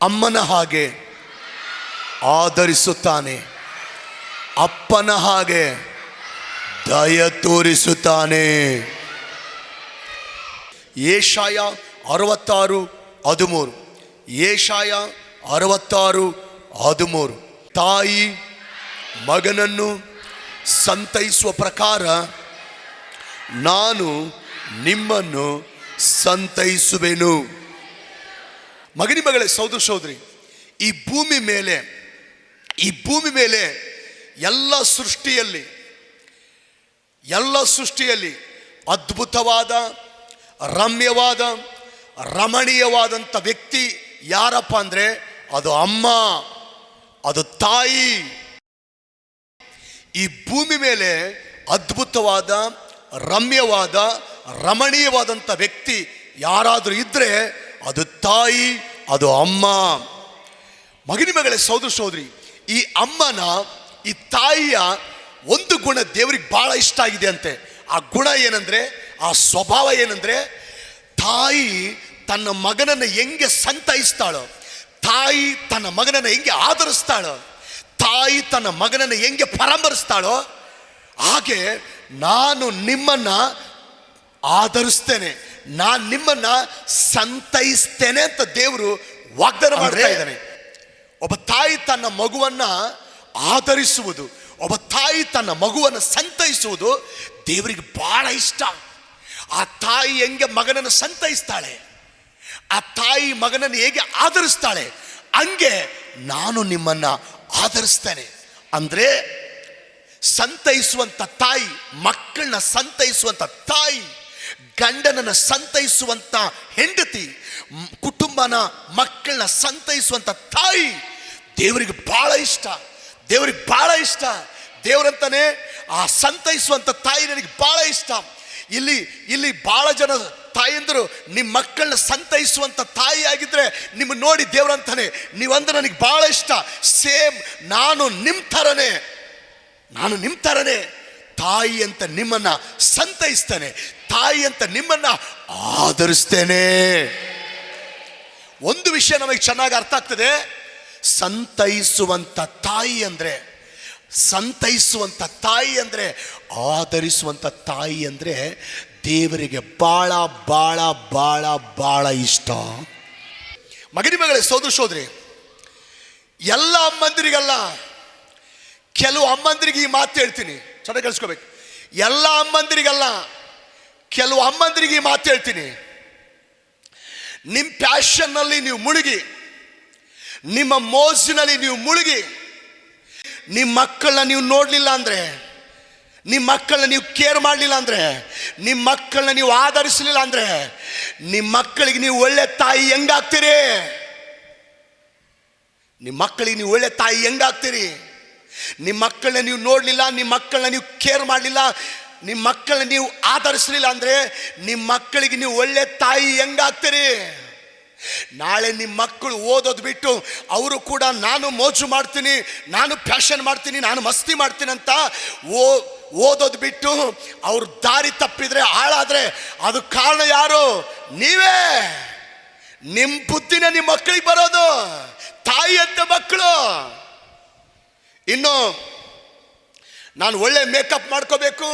ಅಮ್ಮನ ಹಾಗೆ ಆದರಿಸುತ್ತಾನೆ, ಅಪ್ಪನ ಹಾಗೆ ದಯ ತೋರಿಸುತ್ತಾನೆ. ಯೆಶಾಯ 66:13. ಯೆಶಾಯ 66:13. ತಾಯಿ ಮಗನನ್ನು ಸಂತೈಸುವ ಪ್ರಕಾರ ನಾನು ನಿಮ್ಮನ್ನು ಸಂತೈಸುವೆನು. ಮಗನಿ ಮಗಳೇ, ಸಹೋದರ ಸಹೋದರಿ, ಈ ಭೂಮಿ ಮೇಲೆ ಎಲ್ಲ ಸೃಷ್ಟಿಯಲ್ಲಿ ಅದ್ಭುತವಾದ, ರಮ್ಯವಾದ, ರಮಣೀಯವಾದಂಥ ವ್ಯಕ್ತಿ ಯಾರಪ್ಪ ಅಂದರೆ ಅದು ಅಮ್ಮ, ಅದು ತಾಯಿ. ಈ ಭೂಮಿ ಮೇಲೆ ಅದ್ಭುತವಾದ, ರಮ್ಯವಾದ, ರಮಣೀಯವಾದಂಥ ವ್ಯಕ್ತಿ ಯಾರಾದರೂ ಇದ್ದರೆ ಅದು ತಾಯಿ, ಅದು ಅಮ್ಮ. ಮಗನಿ ಮಗಳೇ, ಸಹೋದರ ಸಹೋದರಿ, ಈ ಅಮ್ಮನ, ಈ ತಾಯಿಯ ಒಂದು ಗುಣ ದೇವರಿಗೆ ಬಹಳ ಇಷ್ಟ ಆಗಿದೆ ಅಂತೆ. ಆ ಗುಣ ಏನಂದ್ರೆ, ಆ ಸ್ವಭಾವ ಏನಂದ್ರೆ, ತಾಯಿ ತನ್ನ ಮಗನನ್ನು ಹೆಂಗೆ ಸಂತೈಸ್ತಾಳೋ, ತಾಯಿ ತನ್ನ ಮಗನನ್ನು ಹೆಂಗೆ ಆದರಿಸ್ತಾಳೋ, ತಾಯಿ ತನ್ನ ಮಗನನ್ನು ಹೆಂಗೆ ಪರಾಮರಿಸ್ತಾಳೋ, ಹಾಗೆ ನಾನು ನಿಮ್ಮನ್ನ ಆದರಿಸ್ತೇನೆ, ನಾನು ನಿಮ್ಮನ್ನ ಸಂತೈಸ್ತೇನೆ ಅಂತ ದೇವರು ವಾಗ್ದಾನ ಮಾಡ್ತಾ ಇದ್ದಾನೆ. ಒಬ್ಬ ತಾಯಿ ತನ್ನ ಮಗುವನ್ನ ಆದರಿಸುವುದು, ಒಬ್ಬ ತಾಯಿ ತನ್ನ ಮಗುವನ್ನು ಸಂತೈಸುವುದು ದೇವರಿಗೆ ಬಹಳ ಇಷ್ಟ. ಆ ತಾಯಿ ಹೆಂಗೆ ಮಗನನ್ನು ಸಂತೈಸ್ತಾಳೆ, ಆ ತಾಯಿ ಮಗನನ್ನು ಹೇಗೆ ಆದರಿಸ್ತಾಳೆ, ಹಂಗೆ ನಾನು ನಿಮ್ಮನ್ನ ಆದರಿಸ್ತೇನೆ. ಅಂದ್ರೆ ಸಂತೈಸುವಂತ ತಾಯಿ, ಮಕ್ಕಳನ್ನ ಸಂತೈಸುವಂತ ತಾಯಿ, ಗಂಡನನ್ನು ಸಂತೈಸುವಂತ ಹೆಂಡತಿ, ಕುಟುಂಬನ ಮಕ್ಕಳನ್ನ ಸಂತೈಸುವಂತ ತಾಯಿ ದೇವರಿಗೆ ಬಹಳ ಇಷ್ಟ. ದೇವರಂತಾನೆ ಆ ಸಂತೈಸುವಂತ ತಾಯಿ ನನಗೆ ಬಹಳ ಇಷ್ಟ. ಇಲ್ಲಿ ಬಹಳ ಜನ ತಾಯಂದರು ನಿಮ್ಮ ಮಕ್ಕಳನ್ನ ಸಂತೈಸುವಂತ ತಾಯಿ ಆಗಿದ್ರೆ ನಿಮ್ಮ ನೋಡಿ ದೇವರಂತಾನೆ, ನೀವಂದ್ರೆ ನನಗೆ ಬಹಳ ಇಷ್ಟ. ಸೇಮ್ ನಾನು ನಿಮ್ಮ ಥರನೇ ತಾಯಿ ಅಂತ ನಿಮ್ಮನ್ನ ಸಂತೈಸ್ತೇನೆ, ತಾಯಿ ಅಂತ ನಿಮ್ಮನ್ನ ಆದರಿಸ್ತೇನೆ. ಒಂದು ವಿಷಯ ನಮಗೆ ಚೆನ್ನಾಗಿ ಅರ್ಥ ಆಗ್ತದೆ, ಸಂತೈಸುವಂತ ತಾಯಿ ಅಂದ್ರೆ, ಆದರಿಸುವಂತ ತಾಯಿ ಅಂದ್ರೆ ದೇವರಿಗೆ ಬಹಳ ಬಹಳ ಬಹಳ ಬಹಳ ಇಷ್ಟ. ಮಗನಿ ಮಗಳೇ, ಸಹೋದರ ಸಹೋದರಿ, ಎಲ್ಲ ಅಮ್ಮಂದಿರಿಗಲ್ಲ, ಕೆಲವು ಅಮ್ಮಂದಿರಿಗೆ ಈ ಮಾತು ಹೇಳ್ತೀನಿ, ಚೆನ್ನಾಗಿ ಕೇಳಿಸ್ಕೋಬೇಕು. ಎಲ್ಲ ಅಮ್ಮಂದಿರಿಗಲ್ಲ, ಕೆಲವು ಅಮ್ಮಂದಿರಿಗೆ ಈ ಮಾತು ಹೇಳ್ತೀನಿ. ನಿಮ್ಮ ಪ್ಯಾಷನ್ನಲ್ಲಿ ನೀವು ಮುಳುಗಿ, ನಿಮ್ಮ ಮೋಜಿನಲ್ಲಿ ನೀವು ಮುಳುಗಿ, ನಿಮ್ಮ ಮಕ್ಕಳನ್ನ ನೀವು ನೋಡಲಿಲ್ಲ ಅಂದರೆ, ನಿಮ್ಮ ಮಕ್ಕಳನ್ನ ನೀವು ಕೇರ್ ಮಾಡಲಿಲ್ಲ ಅಂದರೆ, ನಿಮ್ಮ ಮಕ್ಕಳನ್ನ ನೀವು ಆಧರಿಸಲಿಲ್ಲ ಅಂದರೆ, ನಿಮ್ಮ ಮಕ್ಕಳಿಗೆ ನೀವು ಒಳ್ಳೆ ತಾಯಿ ಹೆಂಗಾಗ್ತೀರಿ? ನಿಮ್ಮ ಮಕ್ಕಳಿಗೆ ನೀವು ಒಳ್ಳೆ ತಾಯಿ ಹೆಂಗಾಗ್ತೀರಿ? ನಿಮ್ಮ ಮಕ್ಕಳನ್ನ ನೀವು ನೋಡಲಿಲ್ಲ, ನಿಮ್ಮ ಮಕ್ಕಳನ್ನ ನೀವು ಕೇರ್ ಮಾಡಲಿಲ್ಲ, ನಿಮ್ಮ ಮಕ್ಕಳನ್ನ ನೀವು ಆಧರಿಸಲಿಲ್ಲ ಅಂದರೆ ನಿಮ್ಮ ಮಕ್ಕಳಿಗೆ ನೀವು ಒಳ್ಳೆ ತಾಯಿ ಹೆಂಗಾಗ್ತೀರಿ? ನಾಳೆ ನಿಮ್ಮ ಮಕ್ಕಳು ಓದೋದು ಬಿಟ್ಟು ಅವರು ಕೂಡ ನಾನು ಮೋಜು ಮಾಡ್ತೀನಿ, ನಾನು ಪ್ಯಾಷನ್ ಮಾಡ್ತೀನಿ, ನಾನು ಮಸ್ತಿ ಮಾಡ್ತೀನಿ ಅಂತ ಓದೋದು ಬಿಟ್ಟು ಅವ್ರ ದಾರಿ ತಪ್ಪಿದ್ರೆ, ಹಾಳಾದ್ರೆ ಅದು ಕಾರಣ ಯಾರು? ನೀವೇ. ನಿಮ್ಮ ಬುದ್ಧಿನ ನಿಮ್ಮ ಮಕ್ಕಳಿಗೆ ಬರೋದು, ತಾಯಿ ಅಂತ ಮಕ್ಕಳು. ಇನ್ನು ನಾನು ಒಳ್ಳೆ ಮೇಕಪ್ ಮಾಡ್ಕೋಬೇಕು,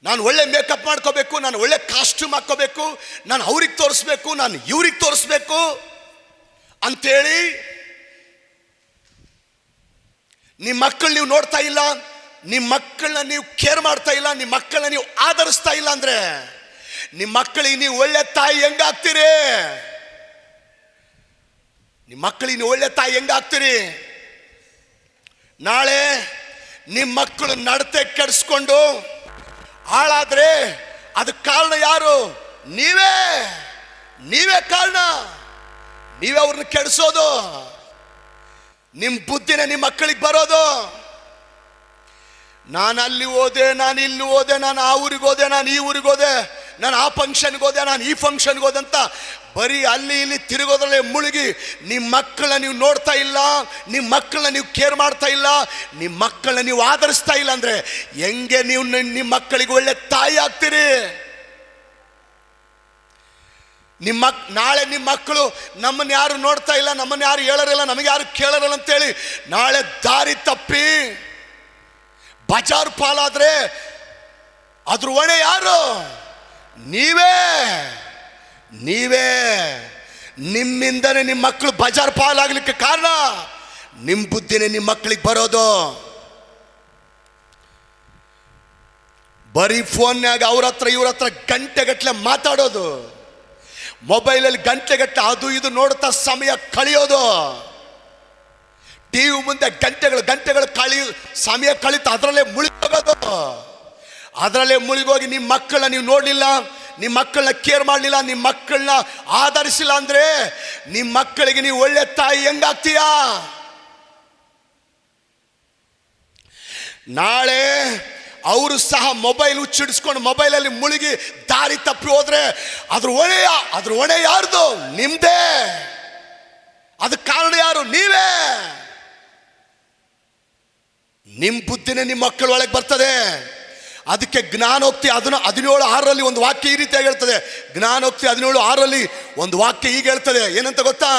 ನಾನು ಒಳ್ಳೆ ಕಾಸ್ಟ್ಯೂಮ್ ಹಾಕ್ಕೋಬೇಕು, ನಾನು ಅವ್ರಿಗೆ ತೋರಿಸ್ಬೇಕು, ನಾನು ಇವ್ರಿಗೆ ತೋರಿಸ್ಬೇಕು ಅಂತೇಳಿ ನಿಮ್ಮ ಮಕ್ಕಳು ನೀವು ನೋಡ್ತಾ ಇಲ್ಲ, ನಿಮ್ಮ ಮಕ್ಕಳನ್ನ ನೀವು ಕೇರ್ ಮಾಡ್ತಾ ಇಲ್ಲ, ನಿಮ್ಮ ಮಕ್ಕಳನ್ನ ನೀವು ಆಧರಿಸ್ತಾ ಇಲ್ಲ ಅಂದ್ರೆ ನಿಮ್ಮ ಮಕ್ಕಳಿಗೆ ನೀವು ಒಳ್ಳೆ ತಾಯಿ ಹೆಂಗಾಗ್ತೀರಿ? ನಿಮ್ಮ ಮಕ್ಕಳಿಗೆ ನೀವು ಒಳ್ಳೆ ತಾಯಿ ಹೆಂಗಾಗ್ತೀರಿ? ನಾಳೆ ನಿಮ್ಮ ಮಕ್ಕಳು ನಡತೆ ಕೆಡಿಸ್ಕೊಂಡು ಹಾಳಾದ್ರೆ ಅದಕ್ಕೆ ಕಾರಣ ಯಾರು? ನೀವೇ ಕಾರಣ. ನೀವೇ ಅವ್ರನ್ನ ಕೆಡಿಸೋದು, ನಿಮ್ಮ ಬುದ್ಧಿನ ನಿಮ್ಮ ಮಕ್ಕಳಿಗೆ ಬರೋದು. ನಾನು ಅಲ್ಲಿ ಹೋದೆ, ನಾನು ಇಲ್ಲಿ ಹೋದೆ, ನಾನು ಆ ಊರಿಗೆ ಹೋದೆ, ನಾನು ಈ ಊರಿಗೆ ಹೋದೆ, ನಾನು ಆ ಫಂಕ್ಷನ್ಗೆ ಹೋದೆ, ನಾನು ಈ ಫಂಕ್ಷನ್ಗೆ ಹೋದೆ ಅಂತ ಬರೀ ಅಲ್ಲಿ ಇಲ್ಲಿ ತಿರುಗೋದ್ರಲ್ಲೇ ಮುಳುಗಿ ನಿಮ್ಮ ಮಕ್ಕಳನ್ನ ನೀವು ನೋಡ್ತಾ ಇಲ್ಲ, ನಿಮ್ಮ ಮಕ್ಕಳನ್ನ ನೀವು ಕೇರ್ ಮಾಡ್ತಾ ಇಲ್ಲ, ನಿಮ್ಮ ಮಕ್ಕಳನ್ನ ನೀವು ಆಧರಿಸ್ತಾ ಇಲ್ಲ ಅಂದ್ರೆ ಹೆಂಗೆ ನೀವು ನಿಮ್ಮ ಮಕ್ಕಳಿಗೆ ಒಳ್ಳೆ ತಾಯಿ ಆಗ್ತೀರಿ? ನಾಳೆ ನಿಮ್ಮ ಮಕ್ಕಳು ನಮ್ಮನ್ನು ಯಾರು ನೋಡ್ತಾ ಇಲ್ಲ, ನಮ್ಮನ್ನು ಯಾರು ಹೇಳೋರಿಲ್ಲ, ನಮಗೆ ಯಾರು ಕೇಳೋರಿಲ್ಲ ಅಂತೇಳಿ ನಾಳೆ ದಾರಿ ತಪ್ಪಿ ಬಜಾರ್ ಪಾಲಾದ್ರೆ ಅದ್ರ ಹೊಣೆ ಯಾರು? ನೀವೇ. ನಿಮ್ಮಿಂದನೇ ನಿಮ್ಮ ಮಕ್ಕಳು ಬಜಾರ್ ಪಾಲಾಗ್ಲಿಕ್ಕೆ ಕಾರಣ ನಿಮ್ಮ ಬುದ್ಧಿನೇ ನಿಮ್ಮ ಮಕ್ಕಳಿಗೆ ಬರೋದು. ಬರೀ ಫೋನ್ಯಾಗ ಅವ್ರ ಹತ್ರ ಇವ್ರ ಹತ್ರ ಗಂಟೆಗಟ್ಟಲೆ ಮಾತಾಡೋದು, ಮೊಬೈಲಲ್ಲಿ ಗಂಟೆಗಟ್ಟಲೆ ಅದು ಇದು ನೋಡ್ತಾ ಸಮಯ ಕಳೆಯೋದು, ಟಿವಿ ಮುಂದೆ ಗಂಟೆಗಳು ಸಮಯ ಕಳೀತಾ ಅದರಲ್ಲೇ ಮುಳುಗೋಗೋದು. ಅದರಲ್ಲೇ ಮುಳುಗೋಗಿ ನಿಮ್ಮ ಮಕ್ಕಳನ್ನ ನೀವು ನೋಡಲಿಲ್ಲ, ನಿಮ್ಮ ಮಕ್ಕಳನ್ನ ಕೇರ್ ಮಾಡಲಿಲ್ಲ, ನಿಮ್ಮ ಮಕ್ಕಳನ್ನ ಆಧರಿಸಿಲ್ಲ ಅಂದರೆ ನಿಮ್ಮ ಮಕ್ಕಳಿಗೆ ನೀವು ಒಳ್ಳೆ ತಾಯಿ ಹೆಂಗಾಗ್ತೀಯಾ? ನಾಳೆ ಅವರು ಸಹ ಮೊಬೈಲ್ ಹುಚ್ಚಿಡಿಸ್ಕೊಂಡು ಮೊಬೈಲಲ್ಲಿ ಮುಳುಗಿ ದಾರಿ ತಪ್ಪಿ ಹೋದ್ರೆ ಅದ್ರ ಹೊಣೆ ಯಾರ್ದು? ನಿಮ್ದೇ. ಅದಕ್ಕೆ ಕಾರಣ ಯಾರು? ನೀವೇ. ನಿಮ್ಮ ಬುದ್ಧಿನೇ ನಿಮ್ಮ ಮಕ್ಕಳ ಒಳಗೆ ಬರ್ತದೆ. ಅದಕ್ಕೆ ಜ್ಞಾನೋಕ್ತಿ 17:6 ಒಂದು ವಾಕ್ಯ ಈ ರೀತಿಯಾಗಿ ಹೇಳ್ತದೆ. ಜ್ಞಾನೋಕ್ತಿ 17:6 ಒಂದು ವಾಕ್ಯ ಹೀಗೆ ಹೇಳ್ತದೆ, ಏನಂತ ಗೊತ್ತಾ?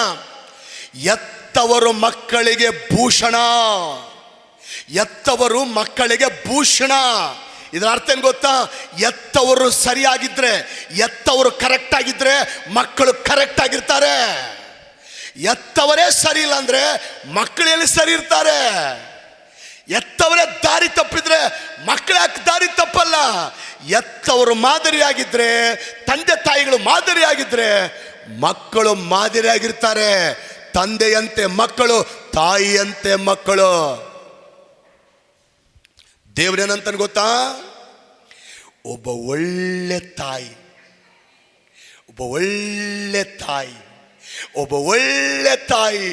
ಎತ್ತವರು ಮಕ್ಕಳಿಗೆ ಭೂಷಣ. ಎತ್ತವರು ಮಕ್ಕಳಿಗೆ ಭೂಷಣ. ಇದರ ಅರ್ಥ ಏನು ಗೊತ್ತಾ? ಎತ್ತವರು ಸರಿಯಾಗಿದ್ರೆ, ಎತ್ತವರು ಕರೆಕ್ಟ್ ಆಗಿದ್ರೆ ಮಕ್ಕಳು ಕರೆಕ್ಟ್ ಆಗಿರ್ತಾರೆ. ಎತ್ತವರೇ ಸರಿ ಇಲ್ಲ ಅಂದ್ರೆ ಮಕ್ಕಳು ಎಲ್ಲಿ ಸರಿ ಇರ್ತಾರೆ? ಎತ್ತವರೇ ದಾರಿ ತಪ್ಪಿದ್ರೆ ಮಕ್ಕಳು ಯಾಕೆ ದಾರಿ ತಪ್ಪಲ್ಲ? ಎತ್ತವರು ಮಾದರಿಯಾಗಿದ್ರೆ, ತಂದೆ ತಾಯಿಗಳು ಮಾದರಿಯಾಗಿದ್ರೆ ಮಕ್ಕಳು ಮಾದರಿಯಾಗಿರ್ತಾರೆ. ತಂದೆಯಂತೆ ಮಕ್ಕಳು, ತಾಯಿಯಂತೆ ಮಕ್ಕಳು. ದೇವ್ರೇನಂತ ಗೊತ್ತಾ? ಒಬ್ಬ ಒಳ್ಳೆ ತಾಯಿ, ಒಬ್ಬ ಒಳ್ಳೆ ತಾಯಿ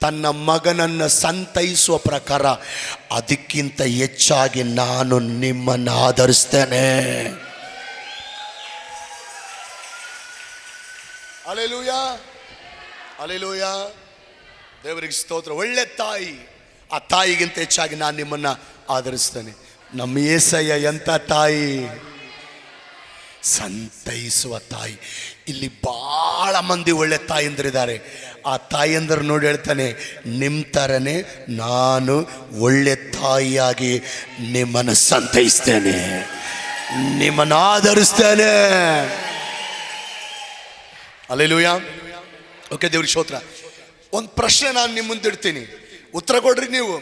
ತನ್ನ ಮಗನನ್ನು ಸಂತೈಸುವ ಪ್ರಕಾರ ಅದಕ್ಕಿಂತ ಹೆಚ್ಚಾಗಿ ನಾನು ನಿಮ್ಮನ್ನು ಆಧರಿಸ್ತೇನೆ. Hallelujah, hallelujah. ದೇವರಿಗೆ ಸ್ತೋತ್ರ. ಒಳ್ಳೆ ತಾಯಿ, ಆ ತಾಯಿಗಿಂತ ಹೆಚ್ಚಾಗಿ ನಾನು ನಿಮ್ಮನ್ನು ಆಧರಿಸ್ತೇನೆ. ನಮ್ಮ యేసయ్య ಎಂಥ ತಾಯಿ? ಸಂತೈಸುವ ತಾಯಿ. ಇಲ್ಲಿ ಭಾಳ ಮಂದಿ ಒಳ್ಳೆ ತಾಯಂದಿರಿದ್ದಾರೆ. ಆ ತಾಯಂದರು ನೋಡಿ ಹೇಳ್ತಾನೆ, ನಿಮ್ಮ ಥರನೇ ನಾನು ಒಳ್ಳೆ ತಾಯಿಯಾಗಿ ನಿಮ್ಮನ್ನು ಸಂತೈಸ್ತೇನೆ, ನಿಮ್ಮನ್ನು ಆಧರಿಸ್ತೇನೆ. ಹಲ್ಲೆಲೂಯಾ. ಓಕೆ, ದೇವ್ರಿಗೆ ಸ್ತೋತ್ರ. ಒಂದು ಪ್ರಶ್ನೆ ನಾನು ನಿಮ್ಮ ಮುಂದೆ ಇಡ್ತೀನಿ, ಉತ್ತರ ಕೊಡ್ರಿ ನೀವು.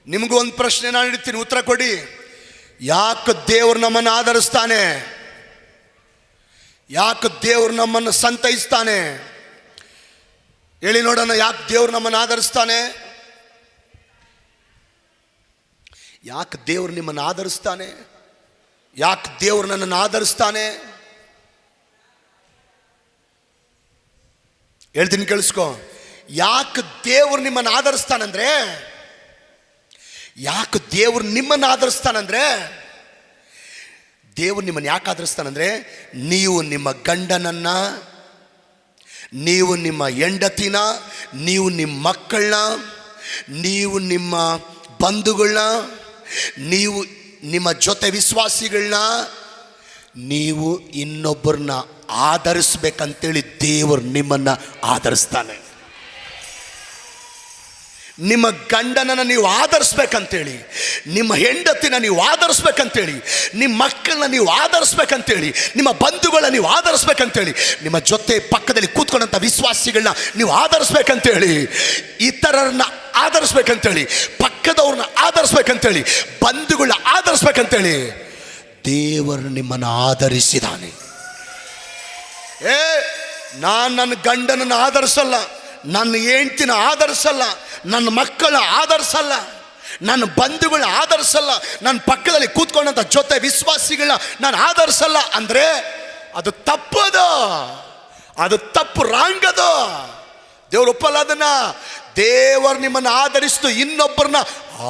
ನಿಮಗೂ ಒಂದು ಪ್ರಶ್ನೆ ನಾನು ಇಡ್ತೀನಿ, ಉತ್ತರ ಕೊಡಿ. ಯಾಕೆ ದೇವರು ನಮ್ಮನ್ನು ಆಧರಿಸ್ತಾನೆ? ಯಾಕೆ ದೇವರು ನಮ್ಮನ್ನು ಸಂತೈಸ್ತಾನೆ? ಹೇಳಿ ನೋಡೋಣ. ಯಾಕೆ ದೇವರು ನಮ್ಮನ್ನು ಆಧರಿಸ್ತಾನೆ? ಯಾಕೆ ದೇವರು ನಿಮ್ಮನ್ನು ಆಧರಿಸ್ತಾನೆ? ಯಾಕೆ ದೇವರು ನನ್ನನ್ನು ಆಧರಿಸ್ತಾನೆ? ಹೇಳ್ತೀನಿ, ಕೇಳಿಸ್ಕೊ. ಯಾಕೆ ದೇವರು ನಿಮ್ಮನ್ನು ಆಧರಿಸ್ತಾನಂದ್ರೆ, ಯಾಕೆ ದೇವರು ನಿಮ್ಮನ್ನು ಆಧರಿಸ್ತಾನಂದ್ರೆ, ದೇವರು ನಿಮ್ಮನ್ನು ಯಾಕೆ ಆಧರಿಸ್ತಾನಂದ್ರೆ, ನೀವು ನಿಮ್ಮ ಗಂಡನನ್ನ, ನೀವು ನಿಮ್ಮ ಹೆಂಡತಿನ, ನೀವು ನಿಮ್ಮ ಮಕ್ಕಳನ್ನ, ನೀವು ನಿಮ್ಮ ಬಂಧುಗಳನ್ನ, ನೀವು ನಿಮ್ಮ ಜೊತೆ ವಿಶ್ವಾಸಿಗಳನ್ನ, ನೀವು ಇನ್ನೊಬ್ಬರನ್ನ ಆಧರಿಸ್ಬೇಕಂತೇಳಿ ದೇವರು ನಿಮ್ಮನ್ನು ಆಧರಿಸ್ತಾನೆ. ನಿಮ್ಮ ಗಂಡನನ್ನು ನೀವು ಆಧರಿಸ್ಬೇಕಂತೇಳಿ, ನಿಮ್ಮ ಹೆಂಡತಿನ ನೀವು ಆಧರಿಸ್ಬೇಕಂತೇಳಿ, ನಿಮ್ಮ ಮಕ್ಕಳನ್ನ ನೀವು ಆಧರಿಸ್ಬೇಕಂತೇಳಿ, ನಿಮ್ಮ ಬಂಧುಗಳನ್ನ ನೀವು ಆಧರಿಸ್ಬೇಕಂತೇಳಿ, ನಿಮ್ಮ ಜೊತೆ ಪಕ್ಕದಲ್ಲಿ ಕೂತ್ಕೊಂಡಂಥ ವಿಶ್ವಾಸಿಗಳನ್ನ ನೀವು ಆಧರಿಸ್ಬೇಕಂತೇಳಿ, ಇತರರನ್ನ ಆಧರಿಸ್ಬೇಕಂತೇಳಿ, ಪಕ್ಕದವ್ರನ್ನ ಆಧರಿಸ್ಬೇಕಂತೇಳಿ, ಬಂಧುಗಳನ್ನ ಆಧರಿಸ್ಬೇಕಂತೇಳಿ ದೇವರು ನಿಮ್ಮನ್ನು ಆಧರಿಸಿದಾನೆ. ನಾನು ನನ್ನ ಗಂಡನನ್ನು ಆಧರಿಸಲ್ಲ, ನನ್ನ ಹೆಂಡತಿನ ಆಧರಿಸಲ್ಲ, ನನ್ನ ಮಕ್ಕಳನ್ನ ಆಧರಿಸಲ್ಲ, ನನ್ನ ಬಂಧುಗಳನ್ನ ಆಧರಿಸಲ್ಲ, ನನ್ನ ಪಕ್ಕದಲ್ಲಿ ಕೂತ್ಕೊಂಡಂಥ ಜೊತೆ ವಿಶ್ವಾಸಿಗಳನ್ನ ನಾನು ಆಧರಿಸಲ್ಲ ಅಂದರೆ ಅದು ತಪ್ಪದು, ಅದು ತಪ್ಪು, ರಾಂಗದು. ದೇವ್ರು ಒಪ್ಪಲ್ಲ ಅದನ್ನ. ದೇವರು ನಿಮ್ಮನ್ನು ಆಧರಿಸ್ತು ಇನ್ನೊಬ್ಬರನ್ನ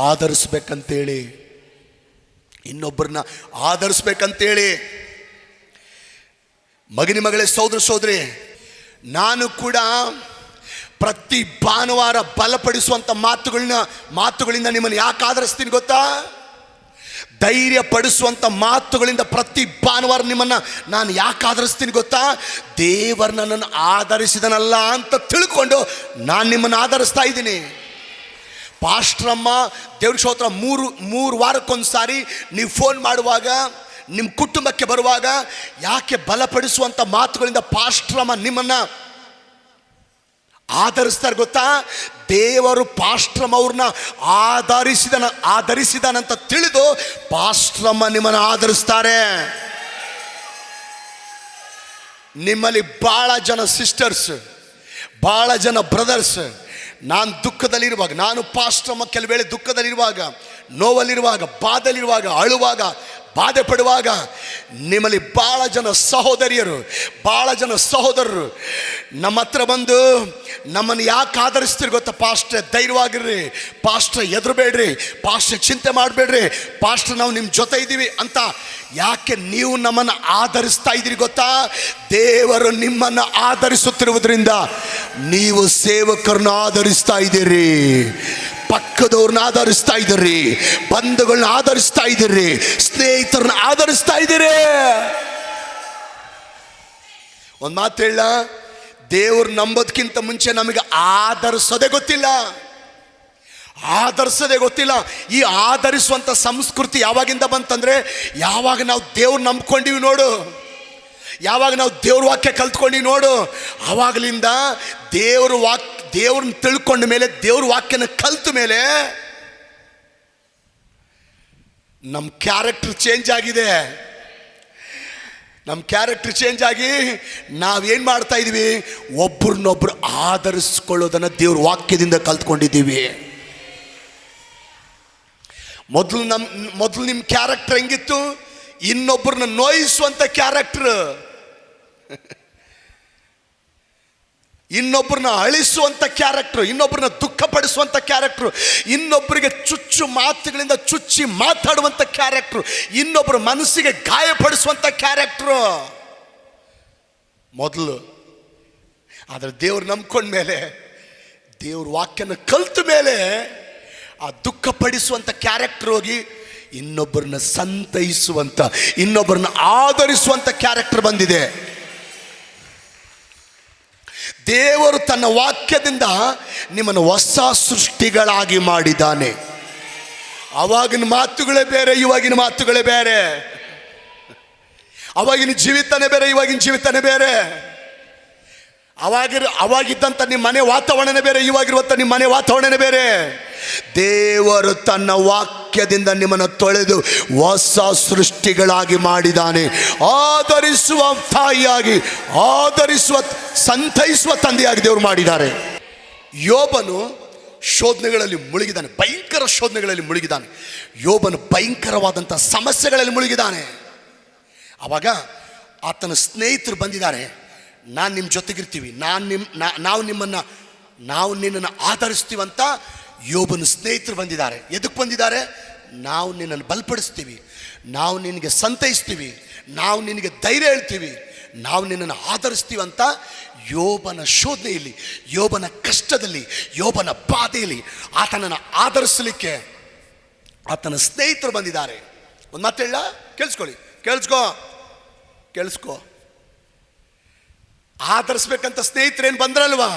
ಆಧರಿಸ್ಬೇಕಂತೇಳಿ, ಇನ್ನೊಬ್ಬರನ್ನ ಆಧರಿಸ್ಬೇಕಂತೇಳಿ. ಮಗನಿ ಮಗಳೇ, ಸಹೋದರ ಸಹೋದರಿ, ನಾನು ಕೂಡ ಪ್ರತಿ ಭಾನುವಾರ ಬಲಪಡಿಸುವಂಥ ಮಾತುಗಳಿಂದ ನಿಮ್ಮನ್ನು ಯಾಕೆ ಆಧರಿಸ್ತೀನಿ ಗೊತ್ತಾ? ಧೈರ್ಯ ಪಡಿಸುವಂಥ ಮಾತುಗಳಿಂದ ಪ್ರತಿ ಭಾನುವಾರ ನಿಮ್ಮನ್ನು ನಾನು ಯಾಕೆ ಆಧರಿಸ್ತೀನಿ ಗೊತ್ತಾ? ದೇವರು ನನ್ನನ್ನು ಆಧರಿಸಿದನಲ್ಲ ಅಂತ ತಿಳ್ಕೊಂಡು ನಾನು ನಿಮ್ಮನ್ನು ಆಧರಿಸ್ತಾ ಇದ್ದೀನಿ. ಪಾಸ್ಟ್ರಮ್ಮ ದೇವ್ರ ಸ್ತೋತ್ರ, ಮೂರು ವಾರಕ್ಕೊಂದು ಸಾರಿ ನೀವು ಫೋನ್ ಮಾಡುವಾಗ, ನಿಮ್ಮ ಕುಟುಂಬಕ್ಕೆ ಬರುವಾಗ ಯಾಕೆ ಬಲಪಡಿಸುವಂಥ ಮಾತುಗಳಿಂದ ಪಾಸ್ಟ್ರಮ್ಮ ನಿಮ್ಮನ್ನು ಆಧರಿಸ್ತಾರೆ ಗೊತ್ತಾ? ದೇವರು ಪಾಸ್ಟ್ರಮ್ಮ ಅವ್ರನ್ನ ಆಧರಿಸಿದನಂತ ತಿಳಿದು ಪಾಸ್ಟ್ರಮ್ಮ ನಿಮ್ಮನ್ನು ಆಧರಿಸ್ತಾರೆ. ನಿಮ್ಮಲ್ಲಿ ಭಾಳ ಜನ ಸಿಸ್ಟರ್ಸ್, ಭಾಳ ಜನ ಬ್ರದರ್ಸ್, ನಾನು ದುಃಖದಲ್ಲಿರುವಾಗ, ನಾನು ಪಾಸ್ಟ್ರಮ್ಮ ಕೆಲವು ವೇಳೆ ದುಃಖದಲ್ಲಿರುವಾಗ, ನೋವಲ್ಲಿರುವಾಗ, ಬಾಧಲ್ಲಿರುವಾಗ, ಅಳುವಾಗ, ಬಾಧೆ ಪಡುವಾಗ ನಿಮ್ಮಲ್ಲಿ ಭಾಳ ಜನ ಸಹೋದರಿಯರು, ಭಾಳ ಜನ ಸಹೋದರರು ನಮ್ಮ ಹತ್ರ ಬಂದು ನಮ್ಮನ್ನು ಯಾಕೆ ಆಧರಿಸ್ತೀರಿ ಗೊತ್ತಾ? ಪಾಸ್ಟ್ರೆ ಧೈರ್ಯವಾಗಿರ್ರಿ, ಪಾಸ್ಟ್ರೆ ಹೆದರಬೇಡ್ರಿ, ಪಾಸ್ಟ್ರೆ ಚಿಂತೆ ಮಾಡಬೇಡ್ರಿ, ಪಾಸ್ಟ್ರೆ ನಾವು ನಿಮ್ಮ ಜೊತೆ ಇದ್ದೀವಿ ಅಂತ ಯಾಕೆ ನೀವು ನಮ್ಮನ್ನು ಆಧರಿಸ್ತಾ ಇದ್ದೀರಿ ಗೊತ್ತಾ? ದೇವರು ನಿಮ್ಮನ್ನು ಆಧರಿಸುತ್ತಿರುವುದರಿಂದ ನೀವು ಸೇವಕರನ್ನ ಆಧರಿಸ್ತಾ ಇದ್ದೀರಿ, ಪಕ್ಕದವ್ರನ್ನ ಆಧರಿಸ್ತಾ ಇದ್ದೀರಿ, ಬಂಧುಗಳನ್ನ ಆಧರಿಸ್ತಾ ಇದ್ದೀರಿ, ಸ್ನೇಹಿತರನ್ನ ಆಧರಿಸ್ತಾ ಇದ್ದೀರಿ. ಒಂದು ಮಾತು ಹೇಳ, ದೇವ್ರು ನಂಬೋದಕ್ಕಿಂತ ಮುಂಚೆ ನಮಗೆ ಆಧರಿಸೋದೇ ಗೊತ್ತಿಲ್ಲ, ಆಧರಿಸೋದೇ ಗೊತ್ತಿಲ್ಲ. ಈ ಆಧರಿಸುವಂಥ ಸಂಸ್ಕೃತಿ ಯಾವಾಗಿಂದ ಬಂತಂದರೆ, ಯಾವಾಗ ನಾವು ದೇವ್ರು ನಂಬ್ಕೊಂಡಿವಿ ನೋಡು, ಯಾವಾಗ ನಾವು ದೇವ್ರ ವಾಕ್ಯ ಕಲ್ತ್ಕೊಂಡಿವಿ ನೋಡು, ಆವಾಗಲಿಂದ ದೇವ್ರನ್ನ ತಿಳ್ಕೊಂಡ ಮೇಲೆ, ದೇವ್ರ ವಾಕ್ಯನ ಕಲ್ತ ಮೇಲೆ ನಮ್ಮ ಕ್ಯಾರೆಕ್ಟರ್ ಚೇಂಜ್ ಆಗಿದೆ. ನಮ್ಮ ಕ್ಯಾರೆಕ್ಟರ್ ಚೇಂಜ್ ಆಗಿ ನಾವೇನು ಮಾಡ್ತಾ ಇದ್ದೀವಿ? ಒಬ್ಬರನ್ನೊಬ್ಬರು ಆಧರಿಸ್ಕೊಳ್ಳೋದನ್ನು ದೇವ್ರ ವಾಕ್ಯದಿಂದ ಕಲ್ತ್ಕೊಂಡಿದ್ದೀವಿ. ಮೊದಲು ನಿಮ್ಮ ಕ್ಯಾರೆಕ್ಟರ್ ಹೆಂಗಿತ್ತು? ಇನ್ನೊಬ್ಬರನ್ನ ನೋಯಿಸುವಂಥ ಕ್ಯಾರೆಕ್ಟರ್, ಇನ್ನೊಬ್ಬರನ್ನ ಅಳಿಸುವಂಥ ಕ್ಯಾರೆಕ್ಟ್ರು, ಇನ್ನೊಬ್ಬರನ್ನ ದುಃಖಪಡಿಸುವಂಥ ಕ್ಯಾರೆಕ್ಟ್ರು, ಇನ್ನೊಬ್ಬರಿಗೆ ಚುಚ್ಚು ಮಾತುಗಳಿಂದ ಚುಚ್ಚಿ ಮಾತಾಡುವಂಥ ಕ್ಯಾರೆಕ್ಟ್ರು, ಇನ್ನೊಬ್ಬರ ಮನಸ್ಸಿಗೆ ಗಾಯಪಡಿಸುವಂಥ ಕ್ಯಾರೆಕ್ಟ್ರು ಮೊದಲು. ಆದರೆ ದೇವ್ರು ನಂಬ್ಕೊಂಡ್ಮೇಲೆ, ದೇವ್ರ ವಾಕ್ಯನ ಕಲ್ತ ಮೇಲೆ ಆ ದುಃಖಪಡಿಸುವಂಥ ಕ್ಯಾರೆಕ್ಟರ್ ಹೋಗಿ ಇನ್ನೊಬ್ಬರನ್ನ ಸಂತೈಸುವಂಥ, ಇನ್ನೊಬ್ಬರನ್ನ ಆಧರಿಸುವಂಥ ಕ್ಯಾರೆಕ್ಟರ್ ಬಂದಿದೆ. ದೇವರು ತನ್ನ ವಾಕ್ಯದಿಂದ ನಿಮ್ಮನ್ನು ಹೊಸ ಸೃಷ್ಟಿಗಳಾಗಿ ಮಾಡಿದ್ದಾನೆ. ಅವಾಗಿನ ಮಾತುಗಳೇ ಬೇರೆ, ಇವಾಗಿನ ಮಾತುಗಳೇ ಬೇರೆ. ಅವಾಗಿನ ಜೀವಿತನೇ ಬೇರೆ, ಇವಾಗಿನ ಜೀವಿತನೇ ಬೇರೆ. ಅವಾಗಿದ್ದಂಥ ನಿಮ್ಮ ಮನೆ ವಾತಾವರಣನೇ ಬೇರೆ, ಇವಾಗಿರುವಂಥ ನಿಮ್ಮ ಮನೆ ವಾತಾವರಣನೇ ಬೇರೆ. ದೇವರು ತನ್ನ ವಾಕ್ಯದಿಂದ ನಿಮ್ಮನ್ನು ತೊಳೆದು ಹೊಸ ಸೃಷ್ಟಿಗಳಾಗಿ ಮಾಡಿದ್ದಾನೆ. ಆಧರಿಸುವ ತಾಯಿಯಾಗಿ, ಸಂತೈಸುವ ತಂದೆಯಾಗಿ ದೇವರು ಮಾಡಿದ್ದಾರೆ. ಯೋಬನು ಶೋಧನೆಗಳಲ್ಲಿ ಮುಳುಗಿದ್ದಾನೆ, ಭಯಂಕರ ಶೋಧನೆಗಳಲ್ಲಿ ಮುಳುಗಿದ್ದಾನೆ. ಯೋಬನು ಭಯಂಕರವಾದಂಥ ಸಮಸ್ಯೆಗಳಲ್ಲಿ ಮುಳುಗಿದ್ದಾನೆ. ಆವಾಗ ಆತನ ಸ್ನೇಹಿತರು ಬಂದಿದ್ದಾರೆ, ನಾನು ನಿಮ್ಮ ಜೊತೆಗಿರ್ತೀವಿ, ನಾವು ನಿನ್ನನ್ನು ಆಧರಿಸ್ತೀವಂತ ಯೋಬನ ಸ್ನೇಹಿತರು ಬಂದಿದ್ದಾರೆ. ಎದಕ್ಕೆ ಬಂದಿದ್ದಾರೆ? ನಾವು ನಿನ್ನನ್ನು ಬಲಪಡಿಸ್ತೀವಿ, ನಾವು ನಿನಗೆ ಸಂತೈಸ್ತೀವಿ, ನಾವು ನಿನಗೆ ಧೈರ್ಯ ಹೇಳ್ತೀವಿ, ನಾವು ನಿನ್ನನ್ನು ಆಧರಿಸ್ತೀವಂತ ಯೋಬನ ಶೋಧನೆಯಲ್ಲಿ, ಯೋಬನ ಕಷ್ಟದಲ್ಲಿ, ಯೋಬನ ಬಾಧೆಯಲ್ಲಿ ಆತನನ್ನು ಆಧರಿಸಲಿಕ್ಕೆ ಆತನ ಸ್ನೇಹಿತರು ಬಂದಿದ್ದಾರೆ. ಒಂದು ಮಾತು ಹೇಳ, ಕೇಳಿಸ್ಕೋ. ಆಧರಿಸ್ಬೇಕಂತ ಸ್ನೇಹಿತರೇನು ಬಂದ್ರಲ್ವಾ,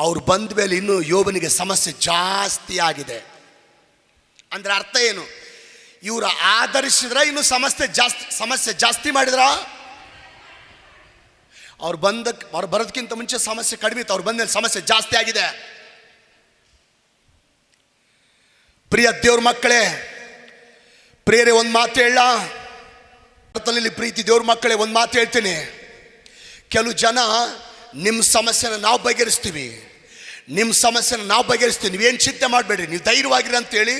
ಅವ್ರು ಬಂದ ಮೇಲೆ ಇನ್ನೂ ಯೋಬನಿಗೆ ಸಮಸ್ಯೆ ಜಾಸ್ತಿ ಆಗಿದೆ. ಅಂದ್ರೆ ಅರ್ಥ ಏನು? ಇವರು ಆಧರಿಸಿದ್ರ ಇನ್ನು ಸಮಸ್ಯೆ ಜಾಸ್ತಿ ಮಾಡಿದ್ರ? ಅವ್ರು ಬರೋದಕ್ಕಿಂತ ಮುಂಚೆ ಸಮಸ್ಯೆ ಕಡಿಮೆ ಇತ್ತು, ಅವ್ರು ಬಂದ ಮೇಲೆ ಸಮಸ್ಯೆ ಜಾಸ್ತಿ ಆಗಿದೆ. ಪ್ರಿಯ ದೇವ್ರ ಮಕ್ಕಳೇ, ಪ್ರಿಯರೇ, ಒಂದು ಮಾತು ಹೇಳ, ಪ್ರೀತಿ ದೇವ್ರ ಮಕ್ಕಳೇ, ಒಂದು ಮಾತು ಹೇಳ್ತೀನಿ. ಕೆಲವು ಜನ ನಿಮ್ಮ ಸಮಸ್ಯೆನ ನಾವು ಬಗೆಹರಿಸ್ತೀವಿ, ನೀವೇನು ಚಿಂತೆ ಮಾಡಬೇಡ್ರಿ, ನೀವು ಧೈರ್ಯವಾಗಿರಿ ಅಂತೇಳಿ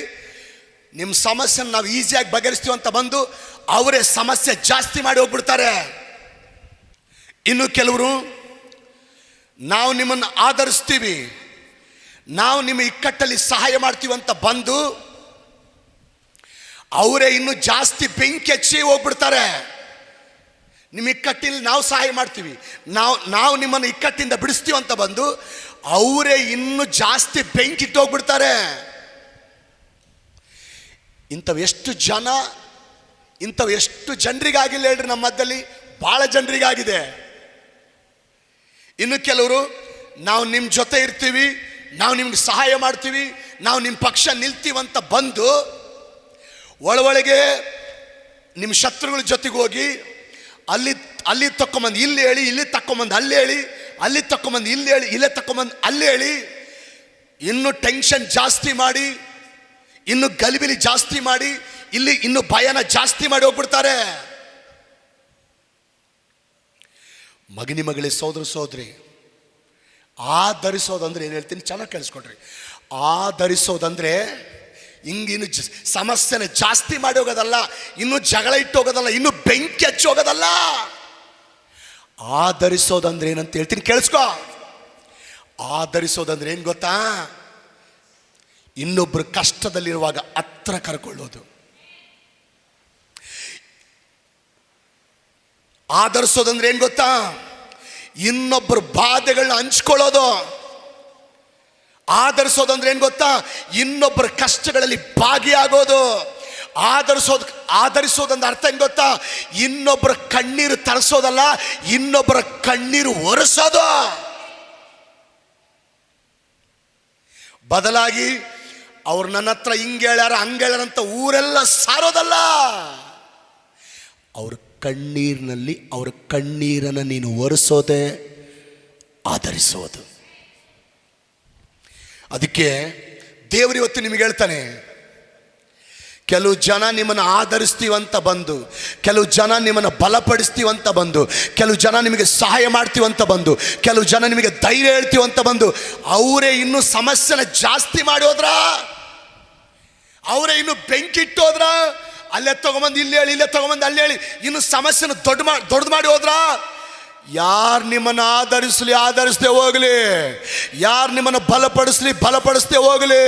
ನಿಮ್ಮ ಸಮಸ್ಯೆನ ನಾವು ಈಸಿಯಾಗಿ ಬಗೆಹರಿಸ್ತೀವಿ ಅಂತ ಬಂದು ಅವರೇ ಸಮಸ್ಯೆ ಜಾಸ್ತಿ ಮಾಡಿ ಹೋಗ್ಬಿಡ್ತಾರೆ. ಇನ್ನು ಕೆಲವರು ನಾವು ನಿಮ್ಮನ್ನು ಆಧರಿಸ್ತೀವಿ, ನಾವು ನಿಮ್ಮ ಇಕ್ಕಟ್ಟಲ್ಲಿ ಸಹಾಯ ಮಾಡ್ತೀವಿ ಅಂತ ಬಂದು ಅವರೇ ಇನ್ನೂ ಜಾಸ್ತಿ ಬೆಂಕಿ ಹಚ್ಚಿ ಹೋಗ್ಬಿಡ್ತಾರೆ. ನಿಮ್ಮ ಇಕ್ಕಟ್ಟಿಲ್ಲಿ ನಾವು ಸಹಾಯ ಮಾಡ್ತೀವಿ, ನಾವು ನಿಮ್ಮನ್ನು ಇಕ್ಕಟ್ಟಿಂದ ಬಿಡಿಸ್ತೀವಿ ಅಂತ ಬಂದು ಅವರೇ ಇನ್ನೂ ಜಾಸ್ತಿ ಬೆಂಕಿ ಇಟ್ಟು ಹೋಗ್ಬಿಡ್ತಾರೆ. ಇಂಥವೆಷ್ಟು ಜನರಿಗಾಗಿಲ್ಲ ಹೇಳ್ರಿ. ನಮ್ಮ ಮಧ್ಯದಲ್ಲಿ ಭಾಳ ಜನರಿಗಾಗಿದೆ. ಇನ್ನು ಕೆಲವರು ನಾವು ನಿಮ್ಮ ಜೊತೆ ಇರ್ತೀವಿ, ನಾವು ನಿಮ್ಗೆ ಸಹಾಯ ಮಾಡ್ತೀವಿ, ನಾವು ನಿಮ್ಮ ಪಕ್ಷ ನಿಲ್ತೀವಂತ ಬಂದು ಒಳಗೆ ನಿಮ್ಮ ಶತ್ರುಗಳ ಜೊತೆಗೆ ಹೋಗಿ ಅಲ್ಲಿ ತಕ್ಕೊಂಬಂದು ಇಲ್ಲಿ ಹೇಳಿ, ಇಲ್ಲಿ ತಕ್ಕೊಂಬಂದು ಅಲ್ಲಿ ಹೇಳಿ, ಅಲ್ಲಿ ತಕ್ಕೊಂಬಂದು ಇಲ್ಲಿ ಹೇಳಿ, ಇಲ್ಲೇ ತಕ್ಕೊಂಬಂದು ಅಲ್ಲಿ ಹೇಳಿ, ಇನ್ನು ಟೆನ್ಷನ್ ಜಾಸ್ತಿ ಮಾಡಿ, ಇನ್ನು ಗಲಿಬಿಲಿ ಜಾಸ್ತಿ ಮಾಡಿ, ಇಲ್ಲಿ ಇನ್ನು ಭಯನ ಜಾಸ್ತಿ ಮಾಡಿ ಹೋಗ್ಬಿಡ್ತಾರೆ. ಮಗನಿ ಮಗಳೇ, ಸೋದರ ಸೋದರಿ, ಆಧರಿಸೋದಂದ್ರೆ ಏನು ಹೇಳ್ತೀನಿ ಚೆನ್ನಾಗಿ ಕೇಳಿಸ್ಕೊಡ್ರಿ. ಆಧರಿಸೋದಂದ್ರೆ ಹಿಂಗಿನ್ನು ಸಮಸ್ಯೆನ ಜಾಸ್ತಿ ಮಾಡಿ ಹೋಗೋದಲ್ಲ, ಇನ್ನು ಜಗಳ ಇಟ್ಟು ಹೋಗೋದಲ್ಲ, ಇನ್ನು ಬೆಂಕಿ ಹಚ್ಚಿ ಹೋಗೋದಲ್ಲ. ಆಧರಿಸೋದಂದ್ರೆ ಏನಂತ ಹೇಳ್ತೀನಿ ಕೇಳಿಸ್ಕೊ. ಆಧರಿಸೋದಂದ್ರೆ ಏನು ಗೊತ್ತಾ? ಇನ್ನೊಬ್ಬರು ಕಷ್ಟದಲ್ಲಿರುವಾಗ ಹತ್ರ ಕರ್ಕೊಳ್ಳೋದು. ಆಧರಿಸೋದಂದ್ರೆ ಏನು ಗೊತ್ತಾ? ಇನ್ನೊಬ್ಬರ ಬಾಧೆಗಳನ್ನ ಹಂಚ್ಕೊಳ್ಳೋದು. ಆಧರಿಸೋದಂದ್ರೆ ಏನು ಗೊತ್ತಾ? ಇನ್ನೊಬ್ಬರ ಕಷ್ಟಗಳಲ್ಲಿ ಭಾಗಿಯಾಗೋದು. ಆಧರಿಸೋದಂದ್ರೆ ಅರ್ಥ ಏನು ಗೊತ್ತಾ? ಇನ್ನೊಬ್ಬರ ಕಣ್ಣೀರು ತರಿಸೋದಲ್ಲ, ಇನ್ನೊಬ್ಬರ ಕಣ್ಣೀರು ಒರೆಸೋದು. ಬದಲಾಗಿ ಅವ್ರು ನನ್ನ ಹತ್ರ ಹಿಂಗೆ ಹೇಳ್ಯಾರ ಹಂಗೆ ಹೇಳ್ಯಾರಂತ ಊರೆಲ್ಲ ಸಾರೋದಲ್ಲ. ಅವ್ರ ಕಣ್ಣೀರಿನಲ್ಲಿ ಅವರ ಕಣ್ಣೀರನ್ನು ನೀನು ಒರೆಸೋದೆ ಆಧರಿಸೋದು. ಅದಕ್ಕೆ ದೇವರು ಇವತ್ತು ನಿಮಗೆ ಹೇಳ್ತಾನೆ, ಕೆಲವು ಜನ ನಿಮ್ಮನ್ನು ಆಧರಿಸ್ತೀವಂತ ಬಂದು, ಕೆಲವು ಜನ ನಿಮ್ಮನ್ನು ಬಲಪಡಿಸ್ತೀವಂತ ಬಂದು, ಕೆಲವು ಜನ ನಿಮಗೆ ಸಹಾಯ ಮಾಡ್ತೀವಂತ ಬಂದು, ಕೆಲವು ಜನ ನಿಮಗೆ ಧೈರ್ಯ ಹೇಳ್ತೀವಂತ ಬಂದು, ಅವರೇ ಇನ್ನೂ ಸಮಸ್ಯೆನ ಜಾಸ್ತಿ ಮಾಡಿ ಹೋದ್ರ, ಅವರೇ ಇನ್ನೂ ಬೆಂಕಿಟ್ಟೋದ್ರ, ಅಲ್ಲೇ ತಗೊಂಬಂದು ಇಲ್ಲಿ ಹೇಳಿ, ಇಲ್ಲೇ ತಗೊಂಬಂದು ಅಲ್ಲಿ ಹೇಳಿ, ಇನ್ನು ಸಮಸ್ಯೆನ ದೊಡ್ಡದು ಮಾಡಿ ಹೋದ್ರ. ಯಾರು ನಿಮ್ಮನ್ನು ಆಧರಿಸದೆ ಹೋಗಲಿ, ಯಾರು ನಿಮ್ಮನ್ನು ಬಲಪಡಿಸದೆ ಹೋಗಲಿ,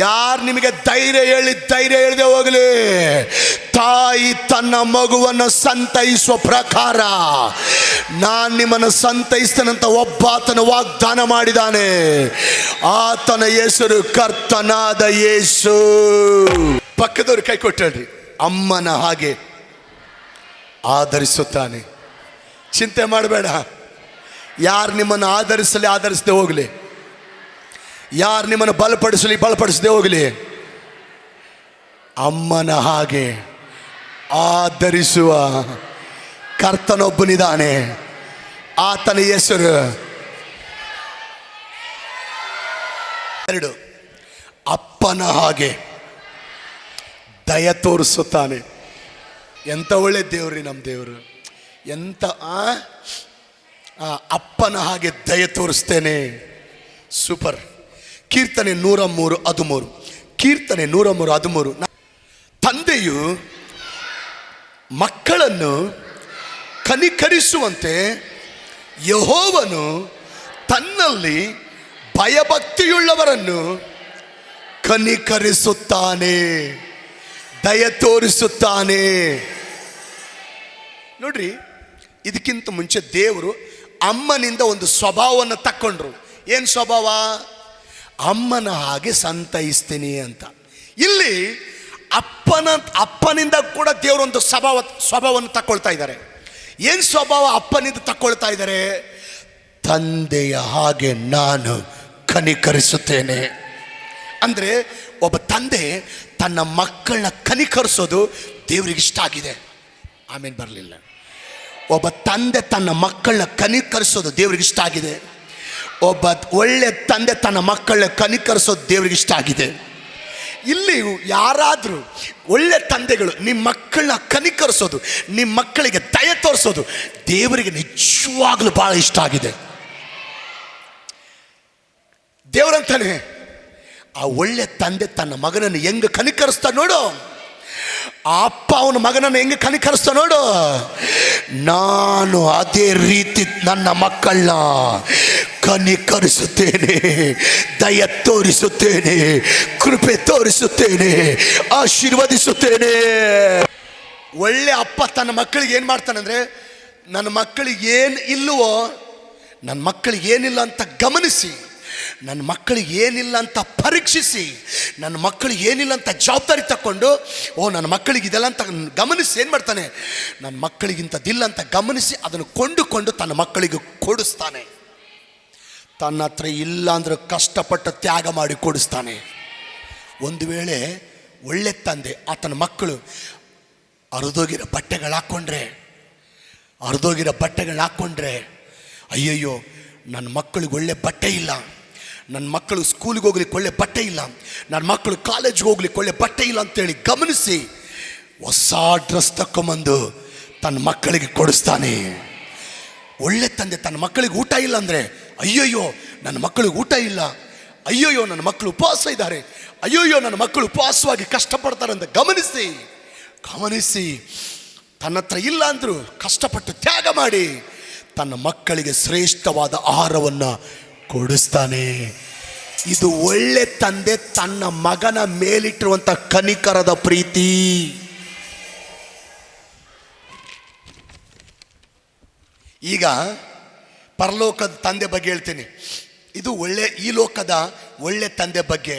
ಯಾರು ನಿಮಗೆ ಧೈರ್ಯ ಹೇಳದೆ ಹೋಗಲಿ, ತಾಯಿ ತನ್ನ ಮಗುವನ್ನು ಸಂತೈಸುವ ಪ್ರಕಾರ ನಾನು ನಿಮ್ಮನ್ನು ಸಂತೈಸ್ತೇನಂತ ಒಬ್ಬಾತನ ವಾಗ್ದಾನ ಮಾಡಿದ್ದಾನೆ. ಆತನ ಹೆಸರು ಕರ್ತನಾದ ಯೇಸು. ಪಕ್ಕದವ್ರು ಕೈ ಕೊಟ್ಟಳ್ರಿ. ಅಮ್ಮನ ಹಾಗೆ ಆಧರಿಸುತ್ತಾನೆ. ಚಿಂತೆ ಮಾಡಬೇಡ. ಯಾರು ನಿಮ್ಮನ್ನು ಆಧರಿಸದೆ ಹೋಗಲಿ, ಯಾರು ನಿಮ್ಮನ್ನು ಬಲಪಡಿಸದೆ ಹೋಗಲಿ, ಅಮ್ಮನ ಹಾಗೆ ಆಧರಿಸುವ ಕರ್ತನೊಬ್ಬನಿದ್ದಾನೆ. ಆತನ ಹೆಸರು 2 ಅಪ್ಪನ ಹಾಗೆ ದಯ ತೋರಿಸುತ್ತಾನೆ. ಎಂಥ ಒಳ್ಳೆ ದೇವ್ರಿ ನಮ್ಮ ದೇವರು. ಎಂಥ ಅಪ್ಪನ ಹಾಗೆ ದಯ ತೋರಿಸ್ತೇನೆ. ಸೂಪರ್. ಕೀರ್ತನೆ 103:13. ಕೀರ್ತನೆ 103:13. ತಂದೆಯು ಮಕ್ಕಳನ್ನು ಕನಿಕರಿಸುವಂತೆ ಯೆಹೋವನು ತನ್ನಲ್ಲಿ ಭಯಭಕ್ತಿಯುಳ್ಳವರನ್ನು ಕನಿಕರಿಸುತ್ತಾನೆ, ದಯ ತೋರಿಸುತ್ತಾನೆ. ನೋಡ್ರಿ, ಇದಕ್ಕಿಂತ ಮುಂಚೆ ದೇವರು ಅಮ್ಮನಿಂದ ಒಂದು ಸ್ವಭಾವವನ್ನು ತಕ್ಕೊಂಡ್ರು. ಏನು ಸ್ವಭಾವ? ಅಮ್ಮನ ಹಾಗೆ ಸಂತೈಸ್ತೀನಿ ಅಂತ. ಇಲ್ಲಿ ಅಪ್ಪನಿಂದ ಕೂಡ ದೇವರು ಒಂದು ಸ್ವಭಾವವನ್ನು ತಕ್ಕೊಳ್ತಾ ಇದ್ದಾರೆ. ಏನು ಸ್ವಭಾವ ಅಪ್ಪನಿಂದ ತಕ್ಕೊಳ್ತಾ ಇದ್ದಾರೆ? ತಂದೆಯ ಹಾಗೆ ನಾನು ಕನಿಕರಿಸುತ್ತೇನೆ. ಅಂದರೆ ಒಬ್ಬ ತಂದೆ ತನ್ನ ಮಕ್ಕಳನ್ನ ಕನಿಕರಿಸೋದು ದೇವರಿಗೆ ಇಷ್ಟ ಆಗಿದೆ. ಆಮೇಲೆ ಬರಲಿಲ್ಲ. ಒಬ್ಬ ತಂದೆ ತನ್ನ ಮಕ್ಕಳನ್ನ ಕನಿಕರಿಸೋದು ದೇವರಿಗೆ ಇಷ್ಟ ಆಗಿದೆ. ಒಬ್ಬ ಒಳ್ಳೆ ತಂದೆ ತನ್ನ ಮಕ್ಕಳನ್ನ ಕನಿಕರಿಸೋದು ದೇವರಿಗೆ ಇಷ್ಟ ಆಗಿದೆ. ಇಲ್ಲಿ ಯಾರಾದರೂ ಒಳ್ಳೆ ತಂದೆಗಳು ನಿಮ್ಮ ಮಕ್ಕಳನ್ನ ಕನಿಕರಿಸೋದು, ನಿಮ್ಮ ಮಕ್ಕಳಿಗೆ ದಯ ತೋರಿಸೋದು ದೇವರಿಗೆ ನಿಜವಾಗ್ಲೂ ಭಾಳ ಇಷ್ಟ ಆಗಿದೆ. ದೇವರಂತಾನೆ, ಆ ಒಳ್ಳೆ ತಂದೆ ತನ್ನ ಮಗನನ್ನು ಹೆಂಗೆ ಕನಿಕರಿಸ್ತಾ ನೋಡು, ಆ ಅಪ್ಪ ಅವನ ಮಗನನ್ನು ಹೆಂಗೆ ಕನಿಕರಿಸ್ತಾ ನೋಡು, ನಾನು ಅದೇ ರೀತಿ ನನ್ನ ಮಕ್ಕಳನ್ನ ಕನಿಕರಿಸುತ್ತೇನೆ, ದಯ ತೋರಿಸುತ್ತೇನೆ, ಕೃಪೆ ತೋರಿಸುತ್ತೇನೆ, ಆಶೀರ್ವದಿಸುತ್ತೇನೆ. ಒಳ್ಳೆ ಅಪ್ಪ ತನ್ನ ಮಕ್ಕಳಿಗೆ ಏನು ಮಾಡ್ತಾನಂದ್ರೆ, ನನ್ನ ಮಕ್ಕಳಿಗೆ ಏನು ಇಲ್ಲವೋ, ನನ್ನ ಮಕ್ಕಳಿಗೆ ಏನಿಲ್ಲ ಅಂತ ಗಮನಿಸಿ ನನ್ನ ಮಕ್ಕಳಿಗೆ ಏನಿಲ್ಲ ಅಂತ ಪರೀಕ್ಷಿಸಿ, ನನ್ನ ಮಕ್ಕಳಿಗೆ ಏನಿಲ್ಲ ಅಂತ ಜವಾಬ್ದಾರಿ ತಗೊಂಡು, ನನ್ನ ಮಕ್ಕಳಿಗೆ ಇದೆಲ್ಲ ಅಂತ ಗಮನಿಸಿ ಏನು ಮಾಡ್ತಾನೆ, ನನ್ನ ಮಕ್ಕಳಿಗಿಂತದಿಲ್ಲ ಅಂತ ಗಮನಿಸಿ ಅದನ್ನು ಕೊಂಡುಕೊಂಡು ತನ್ನ ಮಕ್ಕಳಿಗೆ ಕೊಡಿಸ್ತಾನೆ. ತನ್ನ ಹತ್ರ ಇಲ್ಲ ಅಂದ್ರೆ ಕಷ್ಟಪಟ್ಟು ತ್ಯಾಗ ಮಾಡಿ ಕೊಡಿಸ್ತಾನೆ. ಒಂದು ವೇಳೆ ಒಳ್ಳೆ ತಂದೆ ಆತನ ಮಕ್ಕಳು ಹರಿದೋಗಿರೋ ಬಟ್ಟೆಗಳು ಹಾಕ್ಕೊಂಡ್ರೆ ಅಯ್ಯಯ್ಯೋ ನನ್ನ ಮಕ್ಕಳಿಗೆ ಒಳ್ಳೆ ಬಟ್ಟೆ ಇಲ್ಲ, ನನ್ನ ಮಕ್ಕಳು ಸ್ಕೂಲಿಗೆ ಹೋಗ್ಲಿಕ್ಕೆ ಒಳ್ಳೆ ಬಟ್ಟೆ ಇಲ್ಲ, ನನ್ನ ಮಕ್ಕಳು ಕಾಲೇಜ್ಗೆ ಹೋಗ್ಲಿಕ್ಕೆ ಒಳ್ಳೆ ಬಟ್ಟೆ ಇಲ್ಲ ಅಂತೇಳಿ ಗಮನಿಸಿ ಹೊಸ ಡ್ರೆಸ್ ತಕ್ಕೊಂಬಂದು ತನ್ನ ಮಕ್ಕಳಿಗೆ ಕೊಡಿಸ್ತಾನೆ. ಒಳ್ಳೆ ತಂದೆ ತನ್ನ ಮಕ್ಕಳಿಗೆ ಊಟ ಇಲ್ಲ ಅಂದರೆ ಅಯ್ಯಯ್ಯೋ ನನ್ನ ಮಕ್ಕಳಿಗೆ ಊಟ ಇಲ್ಲ, ಅಯ್ಯೋಯ್ಯೋ ನನ್ನ ಮಕ್ಕಳು ಉಪವಾಸ ಇದ್ದಾರೆ, ಅಯ್ಯೋಯ್ಯೋ ನನ್ನ ಮಕ್ಕಳು ಉಪವಾಸವಾಗಿ ಕಷ್ಟಪಡ್ತಾರೆ ಅಂತ ಗಮನಿಸಿ ತನ್ನ ಹತ್ರ ಇಲ್ಲ ಅಂದರೂ ಕಷ್ಟಪಟ್ಟು ತ್ಯಾಗ ಮಾಡಿ ತನ್ನ ಮಕ್ಕಳಿಗೆ ಶ್ರೇಷ್ಠವಾದ ಆಹಾರವನ್ನು ಕೊಡಿಸ್ತಾನೆ. ಇದು ಒಳ್ಳೆ ತಂದೆ ತನ್ನ ಮಗನ ಮೇಲಿಟ್ಟಿರುವಂಥ ಕನಿಕರದ ಪ್ರೀತಿ. ಈಗ ಪರಲೋಕದ ತಂದೆ ಬಗ್ಗೆ ಹೇಳ್ತೀನಿ. ಇದು ಈ ಲೋಕದ ಒಳ್ಳೆ ತಂದೆ ಬಗ್ಗೆ.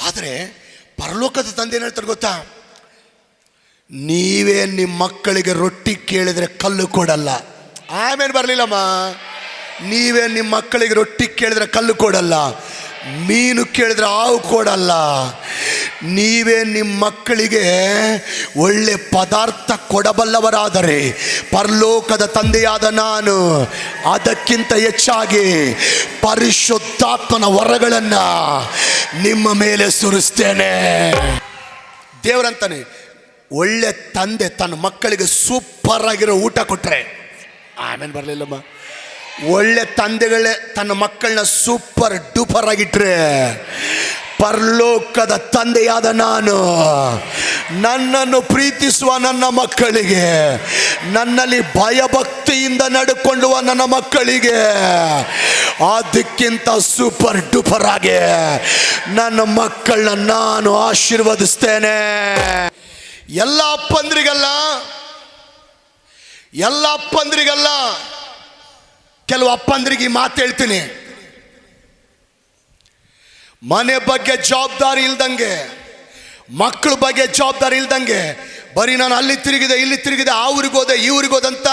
ಆದರೆ ಪರಲೋಕದ ತಂದೆ ಏನು ಹೇಳ್ತಾರೆ ಗೊತ್ತಾ? ನೀವೇ ನಿಮ್ಮ ಮಕ್ಕಳಿಗೆ ರೊಟ್ಟಿ ಕೇಳಿದ್ರೆ ಕಲ್ಲು ಕೊಡಲ್ಲ. ಆಮೇಲೆ ಬರಲಿಲ್ಲಮ್ಮ. ನೀವೇ ನಿಮ್ಮ ಮಕ್ಕಳಿಗೆ ರೊಟ್ಟಿ ಕೇಳಿದ್ರೆ ಕಲ್ಲು ಕೊಡಲ್ಲ, ಮೀನು ಕೇಳಿದ್ರೆ ಹಾವು ಕೊಡಲ್ಲ. ನೀವೇ ನಿಮ್ಮ ಮಕ್ಕಳಿಗೆ ಒಳ್ಳೆ ಪದಾರ್ಥ ಕೊಡಬಲ್ಲವರಾದರೆ ಪರಲೋಕದ ತಂದೆಯಾದ ನಾನು ಅದಕ್ಕಿಂತ ಹೆಚ್ಚಾಗಿ ಪರಿಶುದ್ಧಾತ್ಮನ ವರಗಳನ್ನು ನಿಮ್ಮ ಮೇಲೆ ಸುರಿಸ್ತೇನೆ. ದೇವರಂತಾನೆ ಒಳ್ಳೆ ತಂದೆ ತನ್ನ ಮಕ್ಕಳಿಗೆ ಸೂಪರ್ ಆಗಿರೋ ಊಟ ಕೊಟ್ಟರೆ, ಆಮೇಲೆ ಬರಲಿಲ್ಲಮ್ಮ, ಒಳ್ಳೆ ತಂದೆಗಳೇ ತನ್ನ ಮಕ್ಕಳನ್ನ ಸೂಪರ್ ಡೂಪರ್ ಆಗಿಟ್ರೆ ಪರಲೋಕದ ತಂದೆಯಾದ ನಾನು ನನ್ನನ್ನು ಪ್ರೀತಿಸುವ ನನ್ನ ಮಕ್ಕಳಿಗೆ, ನನ್ನಲ್ಲಿ ಭಯಭಕ್ತಿಯಿಂದ ನಡ್ಕೊಳ್ಳುವ ನನ್ನ ಮಕ್ಕಳಿಗೆ ಅದಕ್ಕಿಂತ ಸೂಪರ್ ಡೂಪರ್ ಆಗಿ ನನ್ನ ಮಕ್ಕಳನ್ನ ನಾನು ಆಶೀರ್ವದಿಸ್ತೇನೆ. ಎಲ್ಲ ಅಪ್ಪಂದ್ರಿಗಲ್ಲ, ಕೆಲವು ಅಪ್ಪಂದ್ರಿಗೆ ಮಾತು ಹೇಳ್ತೀನಿ. ಮನೆ ಬಗ್ಗೆ ಜವಾಬ್ದಾರಿ ಇಲ್ದಂಗೆ, ಮಕ್ಕಳ ಬಗ್ಗೆ ಜವಾಬ್ದಾರಿ ಇಲ್ದಂಗೆ, ಬರೀ ನಾನು ಅಲ್ಲಿ ತಿರುಗಿದೆ ಇಲ್ಲಿ ತಿರುಗಿದೆ, ಆ ಊರಿಗೋದೆ ಈ ಊರಿಗೋದಂತ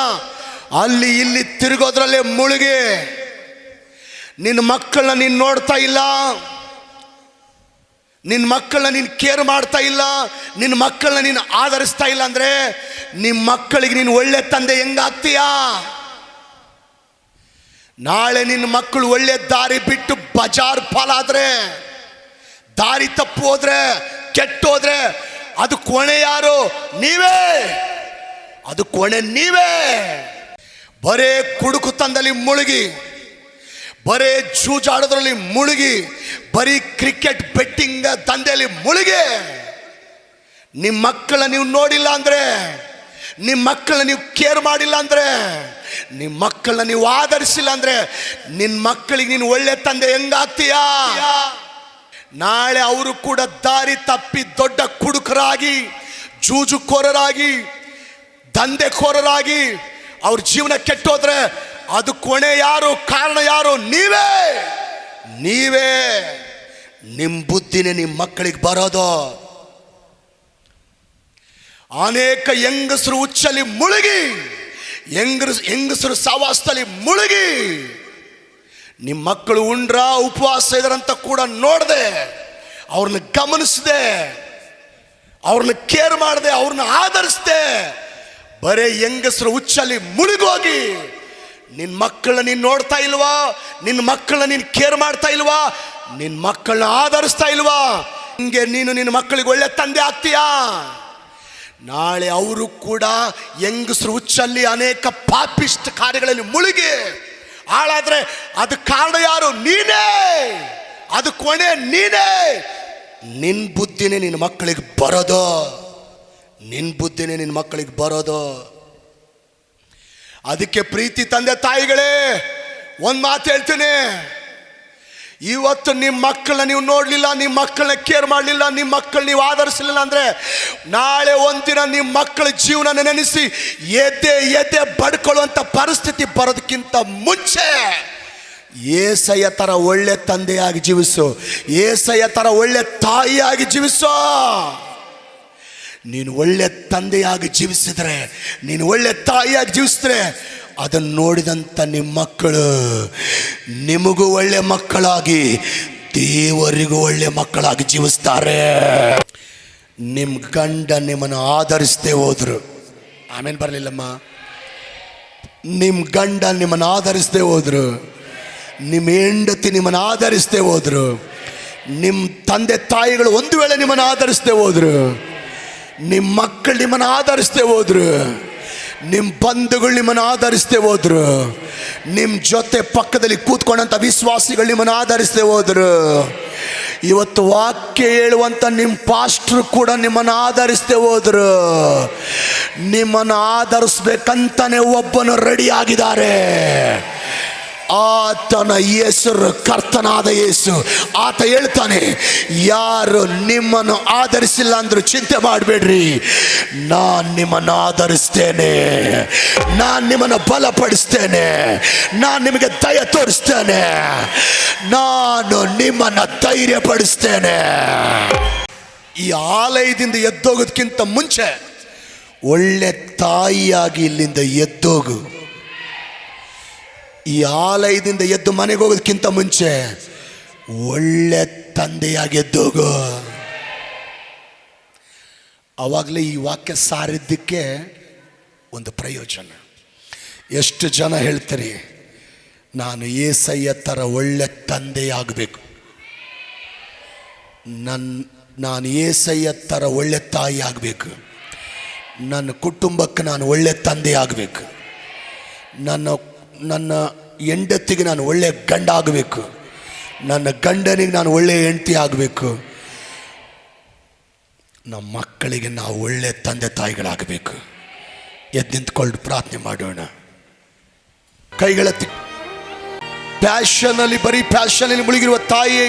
ಅಲ್ಲಿ ಇಲ್ಲಿ ತಿರುಗೋದ್ರಲ್ಲೇ ಮುಳುಗಿ ನಿನ್ನ ಮಕ್ಕಳನ್ನ ನೀನು ನೋಡ್ತಾ ಇಲ್ಲ, ನಿನ್ನ ಮಕ್ಕಳನ್ನ ನೀನು ಕೇರ್ ಮಾಡ್ತಾ ಇಲ್ಲ, ನಿನ್ನ ಮಕ್ಕಳನ್ನ ನೀನು ಆಧರಿಸ್ತಾ ಇಲ್ಲ ಅಂದರೆ ನಿಮ್ಮ ಮಕ್ಕಳಿಗೆ ನೀನು ಒಳ್ಳೆ ತಂದೆ ಹೆಂಗಾಗ್ತೀಯಾ? ನಾಳೆ ನಿನ್ನ ಮಕ್ಕಳು ಒಳ್ಳೆ ದಾರಿ ಬಿಟ್ಟು ಬಜಾರ್ ಪಾಲಾದ್ರೆ, ದಾರಿ ತಪ್ಪು ಹೋದ್ರೆ, ಕೆಟ್ಟೋದ್ರೆ ಅದು ಕೊನೆ ಯಾರು? ನೀವೇ. ಬರೇ ಕುಡುಕುತನದಲ್ಲಿ ಮುಳುಗಿ, ಬರೇ ಜೂಜಾಡೋದ್ರಲ್ಲಿ ಮುಳುಗಿ, ಬರೀ ಕ್ರಿಕೆಟ್ ಬೆಟ್ಟಿಂಗ್ ದಂಧೆಯಲ್ಲಿ ಮುಳುಗಿ ನಿಮ್ಮ ಮಕ್ಕಳನ್ನ ನೀವು ನೋಡಿಲ್ಲ ಅಂದರೆ, ನಿಮ್ಮ ಮಕ್ಕಳನ್ನ ನೀವು ಕೇರ್ ಮಾಡಿಲ್ಲ ಅಂದರೆ, ನಿಮ್ಮ ಮಕ್ಕಳನ್ನ ನೀವು ಆಧರಿಸಿಲ್ಲ ಅಂದರೆ ನಿನ್ನ ಮಕ್ಕಳಿಗೆ ನೀನು ಒಳ್ಳೆ ತಂದೆ ಹೆಂಗಾಗ್ತೀಯಾ? ನಾಳೆ ಅವರು ಕೂಡ ದಾರಿ ತಪ್ಪಿ ದೊಡ್ಡ ಕುಡುಕರಾಗಿ, ಜೂಜುಕೋರರಾಗಿ, ದಂಧೆಕೋರರಾಗಿ ಅವ್ರ ಜೀವನ ಕೆಟ್ಟೋದ್ರೆ ಅದು ಕೊನೆ ಯಾರು? ಕಾರಣ ಯಾರು? ನೀವೇ. ನಿಮ್ಮ ಬುದ್ಧಿನೇ ನಿಮ್ಮ ಮಕ್ಕಳಿಗೆ ಬರೋದು. ಅನೇಕ ಹೆಂಗಸರು ಹುಚ್ಚಲ್ಲಿ ಮುಳುಗಿ, ಹೆಂಗಸರು ಸವಾಸದಲ್ಲಿ ಮುಳುಗಿ ನಿಮ್ಮ ಮಕ್ಕಳು ಉಂಡ್ರ ಉಪವಾಸ ಇದ್ರಂತ ಕೂಡ ನೋಡದೆ, ಅವ್ರನ್ನ ಗಮನಿಸದೆ, ಅವ್ರನ್ನ ಕೇರ್ ಮಾಡದೆ, ಅವ್ರನ್ನ ಆಧರಿಸದೆ, ಬರೇ ಹೆಂಗಸರು ಹುಚ್ಚಲ್ಲಿ ಮುಳುಗೋಗಿ ನಿನ್ನ ಮಕ್ಕಳನ್ನ ನೀನು ನೋಡ್ತಾ ಇಲ್ವಾ? ನಿನ್ನ ಮಕ್ಕಳನ್ನ ನೀನು ಕೇರ್ ಮಾಡ್ತಾ ಇಲ್ವಾ? ನಿನ್ನ ಮಕ್ಕಳನ್ನ ಆಧರಿಸ್ತಾ ಇಲ್ವಾ? ಹಿಂಗೆ ನೀನು ನಿನ್ನ ಮಕ್ಕಳಿಗೆ ಒಳ್ಳೆ ತಂದೆ ಆಗ್ತೀಯಾ? ನಾಳೆ ಅವರು ಕೂಡ ಹೆಂಗಸರು ಹುಚ್ಚಲ್ಲಿ ಅನೇಕ ಪಾಪಿಷ್ಟ ಕಾರ್ಯಗಳಲ್ಲಿ ಮುಳುಗಿ ಹಾಳಾದ್ರೆ ಅದು ಕಾರಣ ಯಾರು? ನೀನೇ. ಅದು ಕೊನೆ ನೀನೇ. ನಿನ್ನ ಬುದ್ಧಿನೇ ನಿನ್ನ ಮಕ್ಕಳಿಗೆ ಬರೋದು. ಅದಕ್ಕೆ ಪ್ರೀತಿ ತಂದೆ ತಾಯಿಗಳೇ, ಒಂದು ಮಾತು ಹೇಳ್ತೀನಿ. ಇವತ್ತು ನಿಮ್ಮ ಮಕ್ಕಳನ್ನ ನೀವು ನೋಡಲಿಲ್ಲ, ನಿಮ್ಮ ಮಕ್ಕಳನ್ನ ಕೇರ್ ಮಾಡಲಿಲ್ಲ, ನಿಮ್ಮ ಮಕ್ಕಳು ನೀವು ಆಧರಿಸಲಿಲ್ಲ ಅಂದರೆ ನಾಳೆ ಒಂದಿನ ನಿಮ್ಮ ಮಕ್ಕಳ ಜೀವನ ನೆನೆಸಿ ಎದೆ ಬಡ್ಕೊಳ್ಳುವಂಥ ಪರಿಸ್ಥಿತಿ ಬರೋದಕ್ಕಿಂತ ಮುಂಚೆ ಏಸಯ್ಯ ಥರ ಒಳ್ಳೆ ತಂದೆಯಾಗಿ ಜೀವಿಸು, ಏಸಯ್ಯ ಥರ ಒಳ್ಳೆ ತಾಯಿಯಾಗಿ ಜೀವಿಸೋ. ನೀನು ಒಳ್ಳೆ ತಂದೆಯಾಗಿ ಜೀವಿಸಿದ್ರೆ, ನೀನು ಒಳ್ಳೆ ತಾಯಿಯಾಗಿ ಜೀವಿಸಿದ್ರೆ, ಅದನ್ನು ನೋಡಿದಂಥ ನಿಮ್ಮ ಮಕ್ಕಳು ನಿಮಗೂ ಒಳ್ಳೆ ಮಕ್ಕಳಾಗಿ, ದೇವರಿಗೂ ಒಳ್ಳೆ ಮಕ್ಕಳಾಗಿ ಜೀವಿಸ್ತಾರೆ. ನಿಮ್ಮ ಗಂಡ ನಿಮ್ಮನ್ನು ಆಧರಿಸದೆ ಹೋದ್ರು, ಆಮೇಲೆ ಬರಲಿಲ್ಲಮ್ಮ, ನಿಮ್ಮ ಗಂಡ ನಿಮ್ಮನ್ನು ಆಧರಿಸದೆ ಹೋದ್ರು, ನಿಮ್ಮ ಹೆಂಡತಿ ನಿಮ್ಮನ್ನು ಆಧರಿಸದೆ ಹೋದ್ರು, ನಿಮ್ಮ ತಂದೆ ತಾಯಿಗಳು ಒಂದು ವೇಳೆ ನಿಮ್ಮನ್ನು ಆಧರಿಸದೆ ಹೋದ್ರು, ನಿಮ್ಮ ಮಕ್ಕಳು ನಿಮ್ಮನ್ನು ಆಧರಿಸದೆ ಹೋದ್ರು, ನಿಮ್ಮ ಬಂಧುಗಳು ನಿಮ್ಮನ್ನು ಆಧರಿಸದೆ ಹೋದ್ರು, ನಿಮ್ಮ ಜೊತೆ ಪಕ್ಕದಲ್ಲಿ ಕೂತ್ಕೊಂಡಂಥ ವಿಶ್ವಾಸಿಗಳು ನಿಮ್ಮನ್ನು ಆಧರಿಸದೆ ಹೋದ್ರು, ಇವತ್ತು ವಾಕ್ಯ ಹೇಳುವಂಥ ನಿಮ್ಮ ಪಾಸ್ಟ್ರು ಕೂಡ ನಿಮ್ಮನ್ನು ಆಧರಿಸದೆ ಹೋದ್ರು, ನಿಮ್ಮನ್ನು ಆಧರಿಸ್ಬೇಕಂತಾನೆ ಒಬ್ಬನು ರೆಡಿ ಆಗಿದ್ದಾರೆ. ಆತನ ಹೆಸರು ಕರ್ತನಾದ ಯೇಸು. ಆತ ಹೇಳ್ತಾನೆ, ಯಾರು ನಿಮ್ಮನ್ನು ಆಧರಿಸಿಲ್ಲ ಅಂದ್ರೂ ಚಿಂತೆ ಮಾಡಬೇಡ್ರಿ, ನಾನು ನಿಮ್ಮನ್ನು ಆಧರಿಸ್ತೇನೆ, ನಾನು ನಿಮ್ಮನ್ನು ಬಲಪಡಿಸ್ತೇನೆ, ನಾನು ನಿಮಗೆ ದಯ ತೋರಿಸ್ತೇನೆ, ನಾನು ನಿಮ್ಮನ್ನು ಧೈರ್ಯಪಡಿಸ್ತೇನೆ. ಈ ಆಲಯದಿಂದ ಎದ್ದೋಗೋದಕ್ಕಿಂತ ಮುಂಚೆ ಒಳ್ಳೆ ತಾಯಿಯಾಗಿ ಇಲ್ಲಿಂದ ಎದ್ದೋಗು. ಈ ಆಲಯದಿಂದ ಎದ್ದು ಮನೆಗೆ ಹೋಗೋದಕ್ಕಿಂತ ಮುಂಚೆ ಒಳ್ಳೆ ತಂದೆಯಾಗಿ ಎದ್ದೋಗು. ಆವಾಗಲೇ ಈ ವಾಕ್ಯ ಸಾರಿದ್ದಕ್ಕೆ ಒಂದು ಪ್ರಯೋಜನ. ಎಷ್ಟು ಜನ ಹೇಳ್ತಾರೆ, ನಾನು ಥರ ಒಳ್ಳೆ ತಂದೆಯಾಗಬೇಕು, ನಾನು ಥರ ಒಳ್ಳೆ ತಾಯಿ ಆಗಬೇಕು, ನನ್ನ ಕುಟುಂಬಕ್ಕೆ ನಾನು ಒಳ್ಳೆ ತಂದೆ ಆಗಬೇಕು, ನನ್ನ ಹೆಂಡತಿಗೆ ನಾನು ಒಳ್ಳೆ ಗಂಡ ಆಗಬೇಕು, ನನ್ನ ಗಂಡನಿಗೆ ನಾನು ಒಳ್ಳೆ ಹೆಂಡತಿ ಆಗಬೇಕು, ನಮ್ಮ ಮಕ್ಕಳಿಗೆ ನಾವು ಒಳ್ಳೆ ತಂದೆ ತಾಯಿಗಳಾಗಬೇಕು. ಎದ್ದು ನಿಂತ್ಕೊಂಡು ಪ್ರಾರ್ಥನೆ ಮಾಡೋಣ. ಕೈಗಳತ್ತಿ. ಪ್ಯಾಷನಲ್ಲಿ, ಬರೀ ಪ್ಯಾಷನಲ್ಲಿ ಮುಳುಗಿರುವ ತಾಯಿ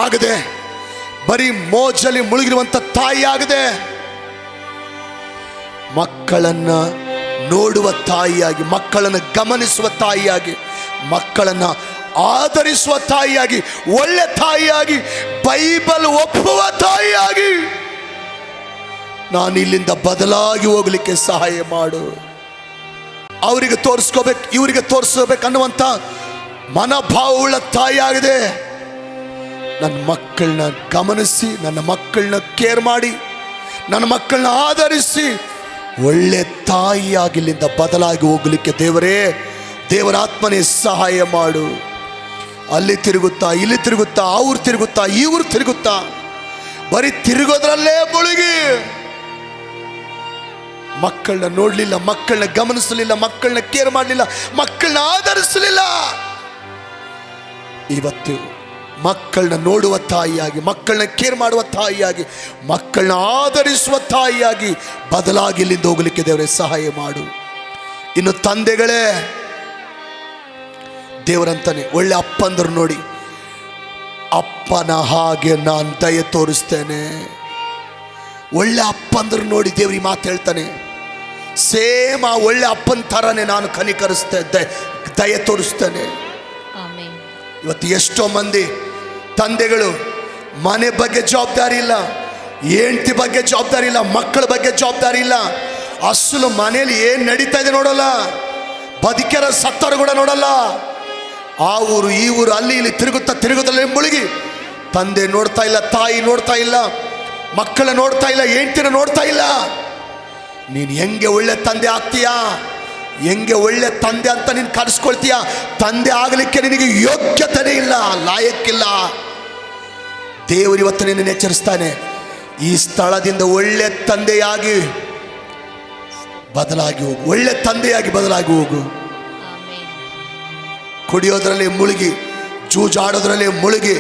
ಆಗದೆ, ಬರೀ ಮೋಜಲ್ಲಿ ಮುಳುಗಿರುವಂಥ ತಾಯಿ ಆಗದೆ, ಮಕ್ಕಳನ್ನು ನೋಡುವ ತಾಯಿಯಾಗಿ, ಮಕ್ಕಳನ್ನು ಗಮನಿಸುವ ತಾಯಿಯಾಗಿ, ಮಕ್ಕಳನ್ನು ಆಧರಿಸುವ ತಾಯಿಯಾಗಿ, ಒಳ್ಳೆ ತಾಯಿಯಾಗಿ, ಬೈಬಲ್ ಒಪ್ಪುವ ತಾಯಿಯಾಗಿ ನಾನು ಇಲ್ಲಿಂದ ಬದಲಾಗಿ ಹೋಗಲಿಕ್ಕೆ ಸಹಾಯ ಮಾಡು. ಅವರಿಗೆ ತೋರಿಸ್ಕೋಬೇಕು, ಇವರಿಗೆ ತೋರಿಸ್ಕೋಬೇಕು ಅನ್ನುವಂಥ ಮನೋಭಾವವುಳ್ಳ ತಾಯಿಯಾಗಿದೆ. ನನ್ನ ಮಕ್ಕಳನ್ನ ಗಮನಿಸಿ, ನನ್ನ ಮಕ್ಕಳನ್ನ ಕೇರ್ ಮಾಡಿ, ನನ್ನ ಮಕ್ಕಳನ್ನ ಆಧರಿಸಿ ಒಳ್ಳೆ ತಾಯಿಯಾಗಿ ಇಲ್ಲಿಂದ ಬದಲಾಗಿ ಹೋಗಲಿಕ್ಕೆ ದೇವರೇ, ದೇವರ ಆತ್ಮನೇ ಸಹಾಯ ಮಾಡು. ಅಲ್ಲಿ ತಿರುಗುತ್ತಾ, ಇಲ್ಲಿ ತಿರುಗುತ್ತಾ, ಅವ್ರು ತಿರುಗುತ್ತಾ, ಇವ್ರು ತಿರುಗುತ್ತಾ, ಬರೀ ತಿರುಗೋದ್ರಲ್ಲೇ ಮುಳುಗಿ ಮಕ್ಕಳನ್ನ ನೋಡಲಿಲ್ಲ, ಮಕ್ಕಳನ್ನ ಗಮನಿಸಲಿಲ್ಲ, ಮಕ್ಕಳನ್ನ ಕೇರ್ ಮಾಡಲಿಲ್ಲ, ಮಕ್ಕಳನ್ನ ಆಧರಿಸಲಿಲ್ಲ. ಇವತ್ತು ಮಕ್ಕಳನ್ನ ನೋಡುವ ತಾಯಿಯಾಗಿ, ಮಕ್ಕಳನ್ನ ಕೇರ್ ಮಾಡುವ ತಾಯಿಯಾಗಿ, ಮಕ್ಕಳನ್ನ ಆಧರಿಸುವ ತಾಯಿಯಾಗಿ ಬದಲಾಗಿ ಇಲ್ಲಿಂದ ಹೋಗಲಿಕ್ಕೆ ದೇವರೇ ಸಹಾಯ ಮಾಡು. ಇನ್ನು ತಂದೆಗಳೇ, ದೇವರಂತಾನೆ ಒಳ್ಳೆ ಅಪ್ಪಂದರು ನೋಡಿ, ಅಪ್ಪನ ಹಾಗೆ ನಾನು ದಯೆ ತೋರಿಸ್ತೇನೆ. ಒಳ್ಳೆ ಅಪ್ಪಂದರು ನೋಡಿ ದೇವ್ರಿ ಮಾತು ಹೇಳ್ತಾನೆ, ಸೇಮ್ ಆ ಒಳ್ಳೆ ಅಪ್ಪನ ಥರನೇ ನಾನು ಕನಿಕರಿಸ್ತೇನೆ, ದಯೆ ತೋರಿಸ್ತೇನೆ. ಇವತ್ತು ಎಷ್ಟೋ ಮಂದಿ ತಂದೆಗಳು ಮನೆ ಬಗ್ಗೆ ಜವಾಬ್ದಾರಿ ಇಲ್ಲ, ಹೆಂಡತಿ ಬಗ್ಗೆ ಜವಾಬ್ದಾರಿ ಇಲ್ಲ, ಮಕ್ಕಳ ಬಗ್ಗೆ ಜವಾಬ್ದಾರಿ ಇಲ್ಲ, ಅಸಲು ಮನೇಲಿ ಏನು ನಡೀತಾ ಇದೆ ನೋಡಲ್ಲ, ಬದುಕಿರೋ ಸತ್ತರು ಕೂಡ ನೋಡಲ್ಲ. ಆ ಊರು ಈ ಊರು ಅಲ್ಲಿ ಇಲ್ಲಿ ತಿರುಗುತ್ತಲೇ ಮುಳುಗಿ, ತಂದೆ ನೋಡ್ತಾ ಇಲ್ಲ, ತಾಯಿ ನೋಡ್ತಾ ಇಲ್ಲ, ಮಕ್ಕಳ ನೋಡ್ತಾ ಇಲ್ಲ, ಹೆಂಡತಿನ ನೋಡ್ತಾ ಇಲ್ಲ. ನೀನು ಹೆಂಗೆ ಒಳ್ಳೆ ತಂದೆ ಆಗ್ತೀಯಾ, ಹೆಂಗೆ ಒಳ್ಳೆ ತಂದೆ ಅಂತ ನೀನು ಕರೆಸ್ಕೊಳ್ತೀಯ? ತಂದೆ ಆಗಲಿಕ್ಕೆ ನಿನಗೆ ಯೋಗ್ಯತೆನೇ ಇಲ್ಲ, ಲಾಯಕ್ಕಿಲ್ಲ. ದೇವರು ಇವತ್ತು ನಿನ್ನನ್ನು ಎಚ್ಚರಿಸ್ತಾನೆ, ಈ ಸ್ಥಳದಿಂದ ಒಳ್ಳೆ ತಂದೆಯಾಗಿ ಬದಲಾಗಿ ಹೋಗು, ಒಳ್ಳೆ ತಂದೆಯಾಗಿ ಬದಲಾಗಿ ಹೋಗು. ಕುಡಿಯೋದ್ರಲ್ಲಿ ಮುಳುಗಿ, ಜೂಜಾಡೋದ್ರಲ್ಲಿ ಮುಳುಗಿ,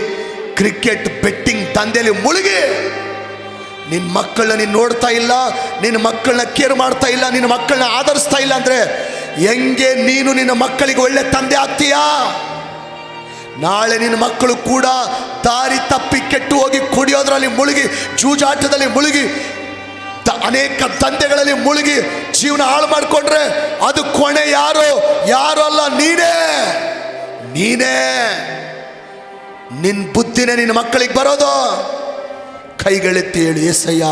ಕ್ರಿಕೆಟ್ ಬೆಟ್ಟಿಂಗ್ ದಂಧೆಯಲ್ಲಿ ಮುಳುಗಿ, ನಿನ್ನ ಮಕ್ಕಳನ್ನ ನೀನು ನೋಡ್ತಾ ಇಲ್ಲ, ನಿನ್ನ ಮಕ್ಕಳನ್ನ ಕೇರ್ ಮಾಡ್ತಾ ಇಲ್ಲ, ನಿನ್ನ ಮಕ್ಕಳನ್ನ ಆಧರಿಸ್ತಾ ಇಲ್ಲ ಅಂದರೆ ಹೆಂಗೆ ನೀನು ನಿನ್ನ ಮಕ್ಕಳಿಗೆ ಒಳ್ಳೆ ತಂದೆ ಆಗ್ತೀಯಾ? ನಾಳೆ ನಿನ್ನ ಮಕ್ಕಳು ಕೂಡ ದಾರಿ ತಪ್ಪಿ ಕೆಟ್ಟು ಹೋಗಿ ಕುಡಿಯೋದ್ರಲ್ಲಿ ಮುಳುಗಿ, ಜೂಜಾಟದಲ್ಲಿ ಮುಳುಗಿ, ಅನೇಕ ದಂಧೆಗಳಲ್ಲಿ ಮುಳುಗಿ ಜೀವನ ಹಾಳು ಮಾಡಿಕೊಂಡ್ರೆ ಅದು ಕೊನೆ ಯಾರು ಅಲ್ಲ, ನೀನೇ. ನಿನ್ನ ಬುದ್ಧಿನೇ ನಿನ್ನ ಮಕ್ಕಳಿಗೆ ಬರೋದು. ಕೈಗಳೆತ್ತಿ ಹೇಳಿ, ಏಸಯ್ಯ,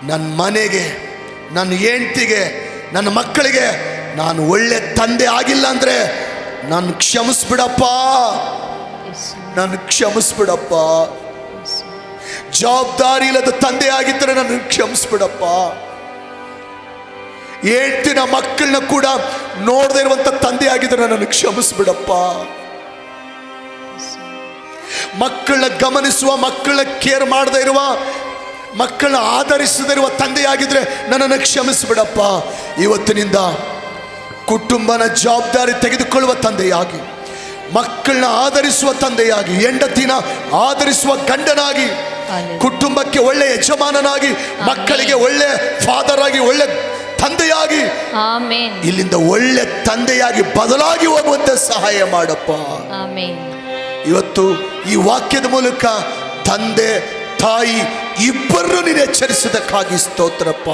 ನನ್ನ ಮನೆಗೆ, ನನ್ನ ಹೆಂಡತಿಗೆ, ನನ್ನ ಮಕ್ಕಳಿಗೆ ನಾನು ಒಳ್ಳೆ ತಂದೆ ಆಗಿಲ್ಲ ಅಂದರೆ ನಾನು ಕ್ಷಮಿಸ್ಬಿಡಪ್ಪ. ಜವಾಬ್ದಾರಿ ಇಲ್ಲದ ತಂದೆ ಆಗಿದ್ದರೆ ನನ್ನ ಕ್ಷಮಿಸ್ಬಿಡಪ್ಪ. ಹೆಂಡತಿನ ಮಕ್ಕಳನ್ನ ಕೂಡ ನೋಡದೇ ಇರುವಂತ ತಂದೆ ಆಗಿದ್ರೆ ನನ್ನ ಕ್ಷಮಿಸ್ಬಿಡಪ್ಪ. ಮಕ್ಕಳನ್ನ ಗಮನಿಸುವ, ಮಕ್ಕಳನ್ನ ಕೇರ್ ಮಾಡದೇ ಇರುವ, ಮಕ್ಕಳನ್ನ ಆಧರಿಸದೇ ಇರುವ ತಂದೆಯಾಗಿದ್ರೆ ನನ್ನನ್ನು ಕ್ಷಮಿಸ್ಬಿಡಪ್ಪ. ಇವತ್ತಿನಿಂದ ಕುಟುಂಬನ ಜವಾಬ್ದಾರಿ ತೆಗೆದುಕೊಳ್ಳುವ ತಂದೆಯಾಗಿ, ಮಕ್ಕಳನ್ನ ಆಧರಿಸುವ ತಂದೆಯಾಗಿ, ಹೆಂಡತಿನ ಆಧರಿಸುವ ಗಂಡನಾಗಿ, ಕುಟುಂಬಕ್ಕೆ ಒಳ್ಳೆ ಯಜಮಾನನಾಗಿ, ಮಕ್ಕಳಿಗೆ ಒಳ್ಳೆ ಫಾದರ್ ಆಗಿ, ಒಳ್ಳೆ ತಂದೆಯಾಗಿ, ಇಲ್ಲಿಂದ ಒಳ್ಳೆ ತಂದೆಯಾಗಿ ಬದಲಾಗಿ ಹೋಗುವಂತೆ ಸಹಾಯ ಮಾಡಪ್ಪ. ಇವತ್ತು ಈ ವಾಕ್ಯದ ಮೂಲಕ ತಂದೆ ತಾಯಿ ಇಬ್ಬರನ್ನು ನೀನು ಎಚ್ಚರಿಸಿದಕ್ಕಾಗಿ ಸ್ತೋತ್ರಪ್ಪ.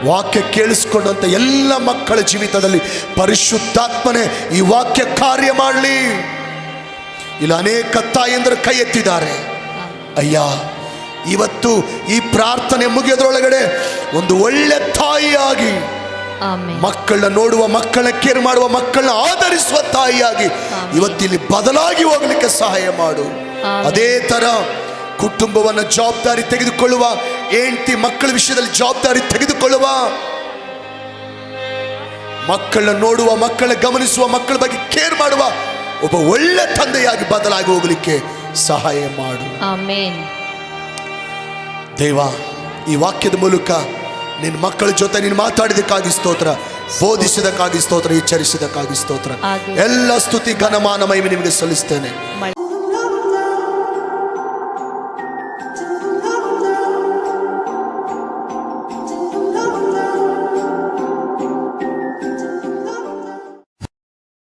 ವಾಕ್ಯ ಕೇಳಿಸ್ಕೊಂಡಂತ ಎಲ್ಲ ಮಕ್ಕಳ ಜೀವಿತದಲ್ಲಿ ಪರಿಶುದ್ಧಾತ್ಮನೆ ಈ ವಾಕ್ಯ ಕಾರ್ಯ ಮಾಡಲಿ. ಇಲ್ಲಿ ಅನೇಕ ತಾಯಂದರು ಕೈ ಎತ್ತಿದ್ದಾರೆ. ಅಯ್ಯ, ಇವತ್ತು ಈ ಪ್ರಾರ್ಥನೆ ಮುಗಿಯೋದ್ರೊಳಗಡೆ ಒಂದು ಒಳ್ಳೆ ತಾಯಿಯಾಗಿ, ಮಕ್ಕಳನ್ನ ನೋಡುವ, ಮಕ್ಕಳನ್ನ ಕೇರ್ ಮಾಡುವ, ಮಕ್ಕಳನ್ನ ಆಧರಿಸುವ ತಾಯಿಯಾಗಿ ಇವತ್ತಿಲ್ಲಿ ಬದಲಾಗಿ ಹೋಗಲಿಕ್ಕೆ ಸಹಾಯ ಮಾಡು. ಅದೇ ತರ ಕುಟುಂಬವನ್ನು ಜವಾಬ್ದಾರಿ ತೆಗೆದುಕೊಳ್ಳುವ, ಹೆಂಡತಿ ಮಕ್ಕಳ ವಿಷಯದಲ್ಲಿ ಜವಾಬ್ದಾರಿ ತೆಗೆದುಕೊಳ್ಳುವ, ಮಕ್ಕಳನ್ನ ನೋಡುವ, ಮಕ್ಕಳನ್ನ ಗಮನಿಸುವ, ಮಕ್ಕಳ ಬಗ್ಗೆ ಕೇರ್ ಮಾಡುವ ಒಬ್ಬ ಒಳ್ಳೆ ತಂದೆಯಾಗಿ ಬದಲಾಗಿ ಹೋಗಲಿಕ್ಕೆ ಸಹಾಯ ಮಾಡು. ದೇವ, ಈ ವಾಕ್ಯದ ಮೂಲಕ ನಿನ್ನ ಮಕ್ಕಳ ಜೊತೆ ನೀನು ಮಾತಾಡಿದಕ್ಕಾಗಿ ಸ್ತೋತ್ರ, ಬೋಧಿಸಿದಕ್ಕಾಗಿ ಸ್ತೋತ್ರ, ಎಚ್ಚರಿಸಿದಕ್ಕಾಗಿ ಸ್ತೋತ್ರ. ಎಲ್ಲ ಸ್ತುತಿ ಘನಮಾನ ಮಹಿಮೆ ನಿಮಗೆ ಸಲ್ಲಿಸ್ತೇನೆ.